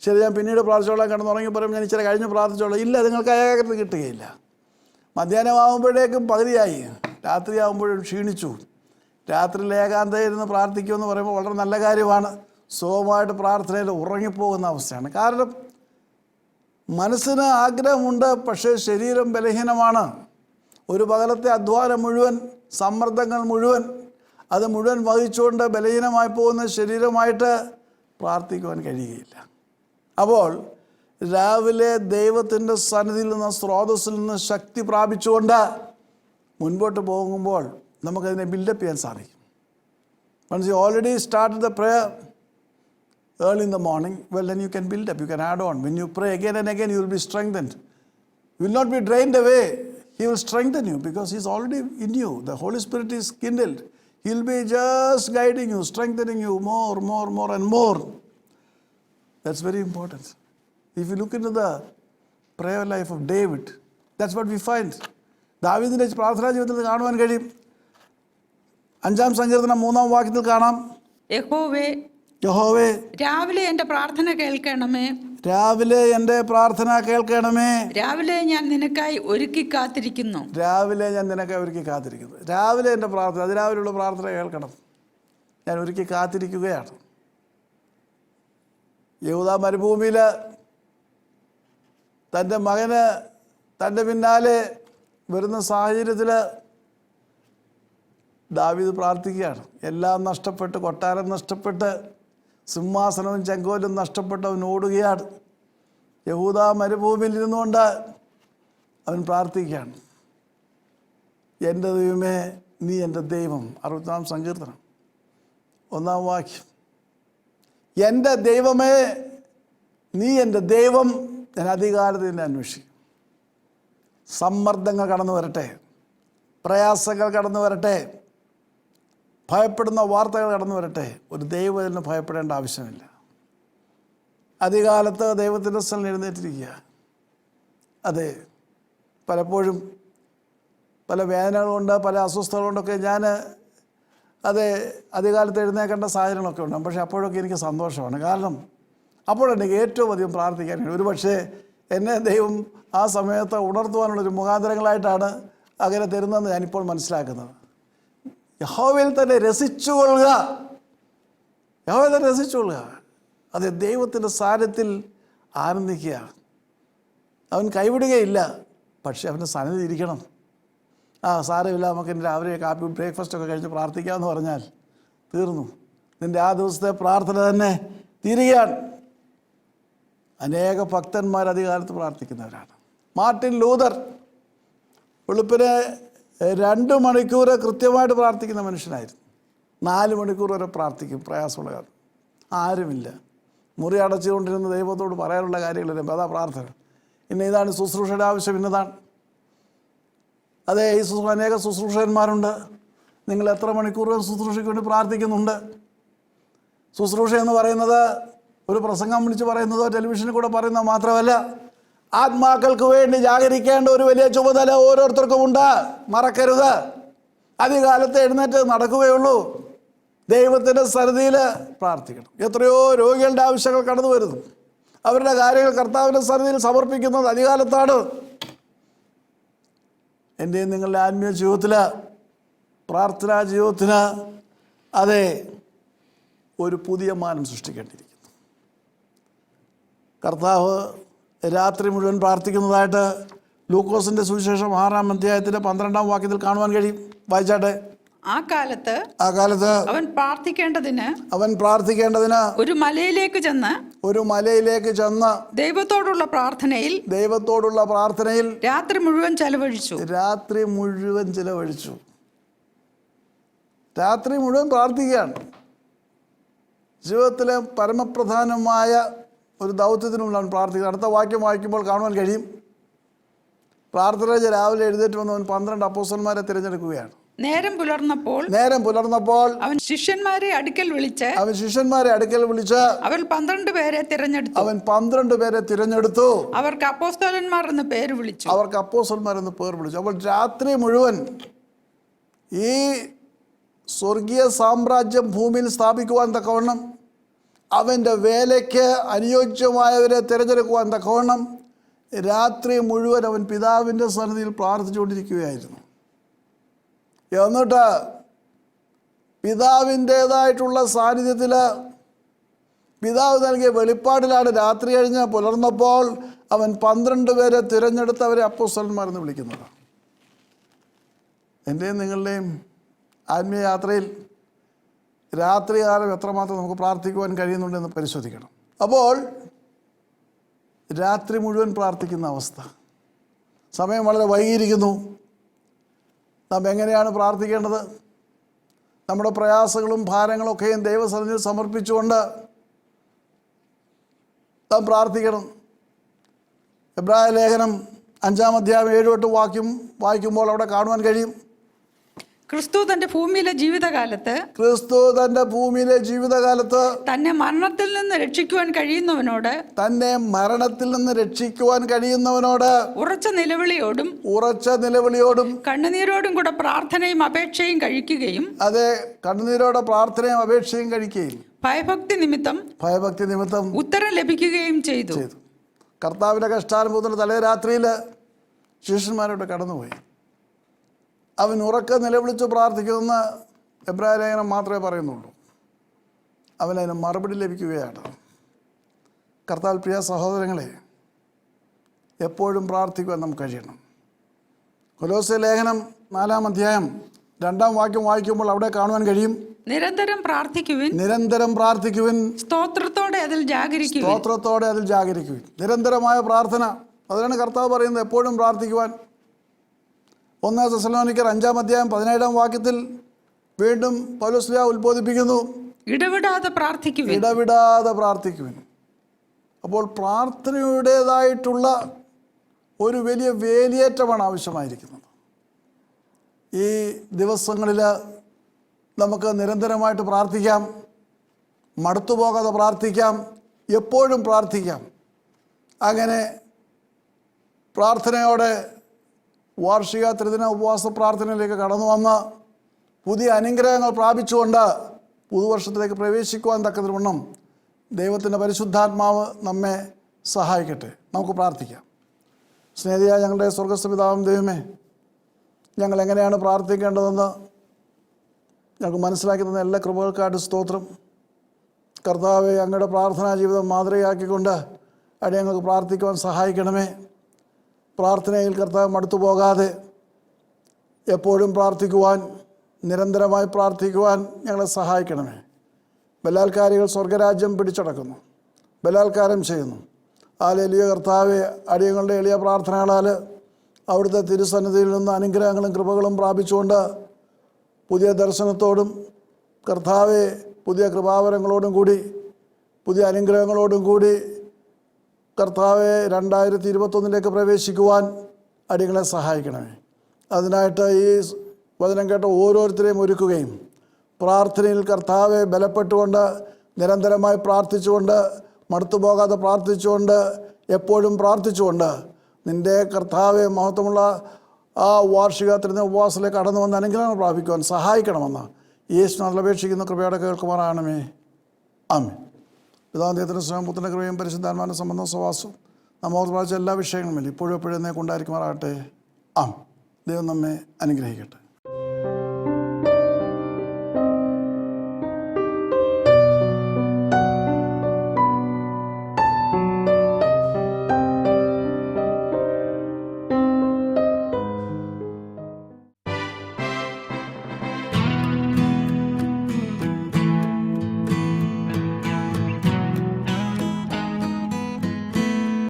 ശരി, ഞാൻ പിന്നീട് പ്രാർത്ഥിച്ചോളാം, കിടന്നുറങ്ങി പറയുമ്പോൾ ഞാൻ ഇച്ചിരി കഴിഞ്ഞ് പ്രാർത്ഥിച്ചോളാം. ഇല്ല, നിങ്ങൾക്ക് ഏകാഗ്രത കിട്ടുകയില്ല. മധ്യാഹ്നമാകുമ്പോഴേക്കും പകുതിയായി, രാത്രിയാകുമ്പോഴും ക്ഷീണിച്ചു. രാത്രിയിൽ ഏകാന്തയിൽ ഇരുന്ന് പ്രാർത്ഥിക്കുമെന്ന് പറയുമ്പോൾ വളരെ നല്ല കാര്യമാണ്. സുഖമായിട്ട് പ്രാർത്ഥനയിൽ ഉറങ്ങിപ്പോകുന്ന അവസ്ഥയാണ്. കാരണം മനസ്സിന് ആഗ്രഹമുണ്ട്, പക്ഷേ ശരീരം ബലഹീനമാണ്. ഒരു പകലത്തെ അധ്വാനം മുഴുവൻ, സമ്മർദ്ദങ്ങൾ മുഴുവൻ, അത് മുഴുവൻ വഹിച്ചുകൊണ്ട് ബലഹീനമായി പോകുന്ന ശരീരമായിട്ട് പ്രാർത്ഥിക്കുവാൻ കഴിയുകയില്ല. അപ്പോൾ രാവിലെ ദൈവത്തിൻ്റെ സന്നിധിയിൽ നിന്ന്, സ്രോതസ്സിൽ നിന്ന് ശക്തി പ്രാപിച്ചുകൊണ്ട് മുൻപോട്ട് പോകുമ്പോൾ നമുക്കതിനെ ബിൽഡപ്പ് ചെയ്യാൻ സാധിക്കും. Once you already started the prayer early in the morning, well, then you can build up, you can add on. When you pray again and again, you will be strengthened. You will not be drained away. He will strengthen you because He is already in you. The Holy Spirit is kindled. He will be just guiding you, strengthening you more and more. That's very important. If you look into the prayer life of David, that's what we find. ദാവീദിൻ്റെ പ്രാർത്ഥനാ ജീവിതത്തിൽ കാണുവാൻ കഴിയും. 5-ാം സങ്കീർത്തനം 3-ാം വാക്യത്തിൽ കാണാം, യഹോവേ രാവിലെ എൻ്റെ പ്രാർത്ഥന കേൾക്കണമേ, രാവിലെ എൻ്റെ പ്രാർത്ഥന കേൾക്കണമേ. രാവിലെ ഞാൻ നിനക്കായി ഒരുക്കി കാത്തിരിക്കുന്നു. രാവിലെ ഞാൻ നിനക്കായി ഒരുക്കി കാത്തിരിക്കുന്നു. രാവിലെ എൻ്റെ പ്രാർത്ഥന, അതിരാവിലെയുള്ള പ്രാർത്ഥന കേൾക്കണം. ഞാൻ ഒരുക്കി കാത്തിരിക്കുകയാണ്. യഹൂദാ മരുഭൂമിയിൽ തൻ്റെ മകന് തൻ്റെ പിന്നാലെ വരുന്ന സാഹചര്യത്തിൽ ദാവീദ് പ്രാർത്ഥിക്കുകയാണ്. എല്ലാം നഷ്ടപ്പെട്ട്, കൊട്ടാരം നഷ്ടപ്പെട്ട്, സിംഹാസനവും ചെങ്കോലും നഷ്ടപ്പെട്ട് അവൻ ഓടുകയാണ്. യഹൂദാ മരുഭൂമിയിൽ ഇരുന്നുകൊണ്ട് അവൻ പ്രാർത്ഥിക്കുകയാണ്, എൻ്റെ ദൈവമേ നീ എൻ്റെ ദൈവം. 60-ാം സങ്കീർത്തനം 1-ാം വാക്യം, എൻ്റെ ദൈവമേ നീ എൻ്റെ ദൈവം, ഞാൻ അധികാലത്ത് നിന്നെ അന്വേഷിക്കും. സമ്മർദ്ദങ്ങൾ കടന്നു വരട്ടെ, പ്രയാസങ്ങൾ കടന്നു വരട്ടെ, ഭയപ്പെടുന്ന വാർത്തകൾ കടന്നു വരട്ടെ, ഒരു ദൈവത്തിന് ഭയപ്പെടേണ്ട ആവശ്യമില്ല. അധികാലത്ത് ദൈവത്തിൻ്റെ സ്ഥലം എഴുന്നേറ്റിരിക്കുക. അതെ, പലപ്പോഴും പല വേദനകളുണ്ട്, പല അസ്വസ്ഥതകളുണ്ടൊക്കെ ഞാൻ അധികാലത്ത് എഴുന്നേൽക്കേണ്ട സാഹചര്യങ്ങളൊക്കെ ഉണ്ടാകും. പക്ഷേ അപ്പോഴൊക്കെ എനിക്ക് സന്തോഷമാണ്. കാരണം അപ്പോഴെനിക്ക് ഏറ്റവും അധികം പ്രാർത്ഥിക്കാൻ കഴിയും. ഒരു പക്ഷേ എന്നെ ദൈവം ആ സമയത്ത് ഉണർത്തുവാനുള്ളൊരു മുഖാന്തരങ്ങളായിട്ടാണ് അങ്ങനെ തരുന്നതെന്ന് ഞാനിപ്പോൾ മനസ്സിലാക്കുന്നത്. യഹോവയിൽ തന്നെ രസിച്ചുകൊള്ളുക, യഹോവയിൽ തന്നെ രസിച്ചുകൊള്ളുക. അത് ദൈവത്തിൻ്റെ സാന്നിധ്യത്തിൽ ആനന്ദിക്കുക. അവൻ കൈവിടുകയില്ല, പക്ഷേ അവൻ്റെ സന്നിധി ഇരിക്കണം. സാരമില്ല, നമുക്ക് ഇന്ന് രാവിലെ കാപ്പി ബ്രേക്ക്ഫാസ്റ്റൊക്കെ കഴിച്ച് പ്രാർത്ഥിക്കാമെന്ന് പറഞ്ഞാൽ തീർന്നു. നിൻ്റെ ആ ദിവസത്തെ പ്രാർത്ഥന തന്നെ തീരുകയാണ്. അനേക ഭക്തന്മാർ അധികാലത്ത് പ്രാർത്ഥിക്കുന്നവരാണ്. മാർട്ടിൻ ലൂതർ വെളുപ്പിന് 2 മണിക്കൂർ കൃത്യമായിട്ട് പ്രാർത്ഥിക്കുന്ന മനുഷ്യനായിരുന്നു. 4 മണിക്കൂർ വരെ പ്രാർത്ഥിക്കും. പ്രയാസമുള്ള കാര്യം ആരുമില്ല. മുറി അടച്ചുകൊണ്ടിരുന്ന ദൈവത്തോട് പറയാനുള്ള കാര്യങ്ങളില്ല, അതാ പ്രാർത്ഥന. ഇതാണ് ശുശ്രൂഷയുടെ ആവശ്യം, ഇന്നതാണ്. അതെ, ഈ അനേക ശുശ്രൂഷകന്മാരുണ്ട്. നിങ്ങൾ എത്ര മണിക്കൂർ ശുശ്രൂഷയ്ക്ക് വേണ്ടി പ്രാർത്ഥിക്കുന്നുണ്ട്? ശുശ്രൂഷ എന്ന് പറയുന്നത് ഒരു പ്രസംഗം വിളിച്ച് പറയുന്നതോ ടെലിവിഷനിൽ കൂടെ പറയുന്നതോ മാത്രമല്ല, ആത്മാക്കൾക്ക് വേണ്ടി ജാഗരിക്കേണ്ട ഒരു വലിയ ചുമതല ഓരോരുത്തർക്കും ഉണ്ട്. മറക്കരുത്. അധികാലത്ത് എഴുന്നേറ്റ് നടക്കുകയുള്ളൂ. ദൈവത്തിൻ്റെ സന്നിധിയിൽ പ്രാർത്ഥിക്കണം. എത്രയോ രോഗികളുടെ ആവശ്യങ്ങൾ കടന്നു വരുന്നു. അവരുടെ കാര്യങ്ങൾ കർത്താവിൻ്റെ സന്നിധിയിൽ സമർപ്പിക്കുന്നത് അധികാലത്താണ്. എൻ്റെയും നിങ്ങളുടെ ആത്മീയ ജീവിതത്തിൽ, പ്രാർത്ഥനാ ജീവിതത്തിന് ഒരു പുതിയ മാനം സൃഷ്ടിക്കേണ്ടിയിരിക്കുന്നു. കർത്താവ് രാത്രി മുഴുവൻ പ്രാർത്ഥിക്കുന്നതായിട്ട് ലൂക്കോസിൻ്റെ സുവിശേഷം 6-ാം അധ്യായത്തിൻ്റെ 12-ാം വാക്യത്തിൽ കാണുവാൻ കഴിയും. വായിച്ചാട്ടെ. ആ കാലത്ത് അവൻ പ്രാർത്ഥിക്കേണ്ടതിന് ഒരു മലയിലേക്ക് ചെന്ന് ദൈവത്തോടുള്ള പ്രാർത്ഥനയിൽ രാത്രി മുഴുവൻ ചെലവഴിച്ചു. രാത്രി മുഴുവൻ പ്രാർത്ഥിക്കുകയാണ്. ജീവിതത്തിലെ പരമപ്രധാനമായ ഒരു ദൗത്യത്തിനുള്ള അവൻ പ്രാർത്ഥിക്കുക. അടുത്ത വാക്യം വായിക്കുമ്പോൾ കാണുവാൻ കഴിയും, പ്രാർത്ഥന രാവിലെ എഴുന്നേറ്റ് വന്നവൻ 12 അപ്പോസ്തലന്മാരെ തിരഞ്ഞെടുക്കുകയാണ്. നേരം പുലർന്നപ്പോൾ അവൻ ശിഷ്യന്മാരെ അടുക്കൽ വിളിച്ച് അവൻ 12 പേരെ തിരഞ്ഞെടുത്തു. അവർക്ക് അപ്പോസ്തലന്മാർ എന്ന് പേര് വിളിച്ചു. അപ്പോൾ രാത്രി മുഴുവൻ ഈ സ്വർഗീയ സാമ്രാജ്യം ഭൂമിയിൽ സ്ഥാപിക്കുവാൻ തക്കവണ്ണം, അവൻ്റെ വേലയ്ക്ക് അനുയോജ്യമായവരെ തിരഞ്ഞെടുക്കുവാൻ തക്കവണ്ണം രാത്രി മുഴുവൻ അവൻ പിതാവിൻ്റെ സന്നിധിയിൽ പ്രാർത്ഥിച്ചുകൊണ്ടിരിക്കുകയായിരുന്നു. എന്നിട്ട് പിതാവിൻ്റേതായിട്ടുള്ള സാന്നിധ്യത്തിൽ പിതാവ് നൽകിയ വെളിപ്പാടിലാണ് രാത്രി കഴിഞ്ഞ് പുലർന്നപ്പോൾ അവൻ 12 പേരെ തിരഞ്ഞെടുത്തവരെ അപ്പോസ്തലന്മാരെന്ന് വിളിക്കുന്നത്. എൻ്റെയും നിങ്ങളുടെയും ആത്മീയ യാത്രയിൽ രാത്രികാലം എത്രമാത്രം നമുക്ക് പ്രാർത്ഥിക്കുവാൻ കഴിയുന്നുണ്ടെന്ന് പരിശോധിക്കണം. അപ്പോൾ രാത്രി മുഴുവൻ പ്രാർത്ഥിക്കുന്ന അവസ്ഥ, സമയം വളരെ വൈകിയിരിക്കുന്നു. നാം എങ്ങനെയാണ് പ്രാർത്ഥിക്കേണ്ടത്? നമ്മുടെ പ്രയാസങ്ങളും ഭാരങ്ങളൊക്കെയും ദൈവസന്നിധിയിൽ സമർപ്പിച്ചുകൊണ്ട് നാം പ്രാർത്ഥിക്കണം. എബ്രായ ലേഖനം 5-ാം അധ്യായം 7-8 വാക്യം വായിക്കുമ്പോൾ അവിടെ കാണുവാൻ കഴിയും, ക്രിസ്തു തന്റെ ഭൂമിയിലെ ജീവിതകാലത്ത് തന്നെ മരണത്തിൽ നിന്ന് രക്ഷിക്കുവാൻ കഴിയുന്നവനോട് ഉറച്ച നിലവിളിയോടും കണ്ണുനീരോടും കൂടെ പ്രാർത്ഥനയും അപേക്ഷയും കഴിക്കുകയും ഭയഭക്തി നിമിത്തം ഉത്തരം ലഭിക്കുകയും ചെയ്തു. കർത്താവിന്റെ കഷ്ടാനുഭവത്തിന്റെ തലേ രാത്രിയിൽ ശിഷ്യന്മാരോട് കടന്നുപോയി. അവൻ ഉറക്ക നിലവിളിച്ച് പ്രാർത്ഥിക്കുമെന്ന് എബ്രായ ലേഖനം മാത്രമേ പറയുന്നുള്ളൂ. അവനതിന് മറുപടി ലഭിക്കുകയാണ്. കർത്താവിൽ പ്രിയ സഹോദരങ്ങളെ, എപ്പോഴും പ്രാർത്ഥിക്കുവാൻ നമുക്ക് കഴിയണം. കൊലോസ്യ ലേഖനം 4-ാം അധ്യായം 2-ാം വാക്യം വായിക്കുമ്പോൾ അവിടെ കാണുവാൻ കഴിയും, നിരന്തരം പ്രാർത്ഥിക്കുവിൻ, സ്തോത്രത്തോടെ അതിൽ ജാഗരിക്കുവിൻ. നിരന്തരമായ പ്രാർത്ഥന, അതിനാണ് കർത്താവ് പറയുന്നത് എപ്പോഴും പ്രാർത്ഥിക്കുവാൻ. 1 തെസ്സലോനിക്കർ 5-ാം അധ്യായം 17-ാം വാക്യത്തിൽ വീണ്ടും പൗലോസ് ഉത്ബോധിപ്പിക്കുന്നു, ഇടവിടാതെ പ്രാർത്ഥിക്കുവിൻ. അപ്പോൾ പ്രാർത്ഥനയുടേതായിട്ടുള്ള ഒരു വലിയ വേലിയേറ്റമാണ് ആവശ്യമായിരിക്കുന്നത്. ഈ ദിവസങ്ങളിൽ നമുക്ക് നിരന്തരമായിട്ട് പ്രാർത്ഥിക്കാം, മടുത്തുപോകാതെ പ്രാർത്ഥിക്കാം, എപ്പോഴും പ്രാർത്ഥിക്കാം. അങ്ങനെ പ്രാർത്ഥനയോടെ വാർഷിക ത്രിദിന ഉപവാസ പ്രാർത്ഥനയിലേക്ക് കടന്നു വന്ന് പുതിയ അനുഗ്രഹങ്ങൾ പ്രാപിച്ചുകൊണ്ട് പുതുവർഷത്തിലേക്ക് പ്രവേശിക്കുവാൻ തക്കതിവണ്ണം ദൈവത്തിൻ്റെ പരിശുദ്ധാത്മാവ് നമ്മെ സഹായിക്കട്ടെ. നമുക്ക് പ്രാർത്ഥിക്കാം. സ്നേഹിതയായ ഞങ്ങളുടെ സ്വർഗ്ഗസ്ഥ പിതാവാം ദൈവമേ, ഞങ്ങൾ എങ്ങനെയാണ് പ്രാർത്ഥിക്കേണ്ടതെന്ന് ഞങ്ങൾക്ക് മനസ്സിലാക്കി തന്ന എല്ലാ കൃപകൾക്കായിട്ട് സ്തോത്രം. കർത്താവെ, അങ്ങയുടെ പ്രാർത്ഥനാ ജീവിതം മാതൃകയാക്കിക്കൊണ്ട് അവിടെ ഞങ്ങൾക്ക് പ്രാർത്ഥിക്കുവാൻ സഹായിക്കണമേ. പ്രാർത്ഥനയിൽ കർത്താവ് മടുത്തു പോകാതെ എപ്പോഴും പ്രാർത്ഥിക്കുവാൻ, നിരന്തരമായി പ്രാർത്ഥിക്കുവാൻ ഞങ്ങളെ സഹായിക്കണമേ. ബലാത്കാരികൾ സ്വർഗരാജ്യം പിടിച്ചടക്കുന്നു, ബലാത്കാരം ചെയ്യുന്നു. ഹല്ലേലൂയ. കർത്താവെ, അടിയങ്ങളുടെ എളിയ പ്രാർത്ഥനകളാൽ അവിടുത്തെ തിരുസന്നിധിയിൽ നിന്ന് അനുഗ്രഹങ്ങളും കൃപകളും പ്രാപിച്ചുകൊണ്ട് പുതിയ ദർശനത്തോടും കർത്താവെ പുതിയ കൃപാവരങ്ങളോടും കൂടി പുതിയ അനുഗ്രഹങ്ങളോടും കൂടി കർത്താവെ 2021 പ്രവേശിക്കുവാൻ അടിയങ്ങളെ സഹായിക്കണമേ. അതിനായിട്ട് ഈ വചനം കേട്ട ഓരോരുത്തരെയും ഒരുക്കുകയും പ്രാർത്ഥനയിൽ കർത്താവെ ബലപ്പെട്ടുകൊണ്ട് നിരന്തരമായി പ്രാർത്ഥിച്ചുകൊണ്ട് മടുത്തുപോകാതെ പ്രാർത്ഥിച്ചുകൊണ്ട് എപ്പോഴും പ്രാർത്ഥിച്ചുകൊണ്ട് നിൻ്റെ കർത്താവെ മഹത്വമുള്ള ആ വാർഷിക ത്രിദിന ഉപവാസത്തിലേക്ക് കടന്നു വന്ന് അനുഗ്രഹങ്ങൾ പ്രാപിക്കുവാൻ സഹായിക്കണമെന്ന് യേശുവിനാൽ അപേക്ഷിക്കുന്ന കൃപയോടെ കേൾക്കുമാറാണമേ. ആമേൻ. പിതാവിന്റെ സ്നേഹവും പുത്രന്റെ കൃപയും പരിശുദ്ധാത്മാവിന്റെ സംബന്ധവും സഹവാസവും നമ്മോട് പ്രാപിച്ച എല്ലാ വിഷയങ്ങളും ഇപ്പോഴും എപ്പോഴും ഉണ്ടായിരിക്കുമാറാകട്ടെ. ദൈവം നമ്മെ അനുഗ്രഹിക്കട്ടെ.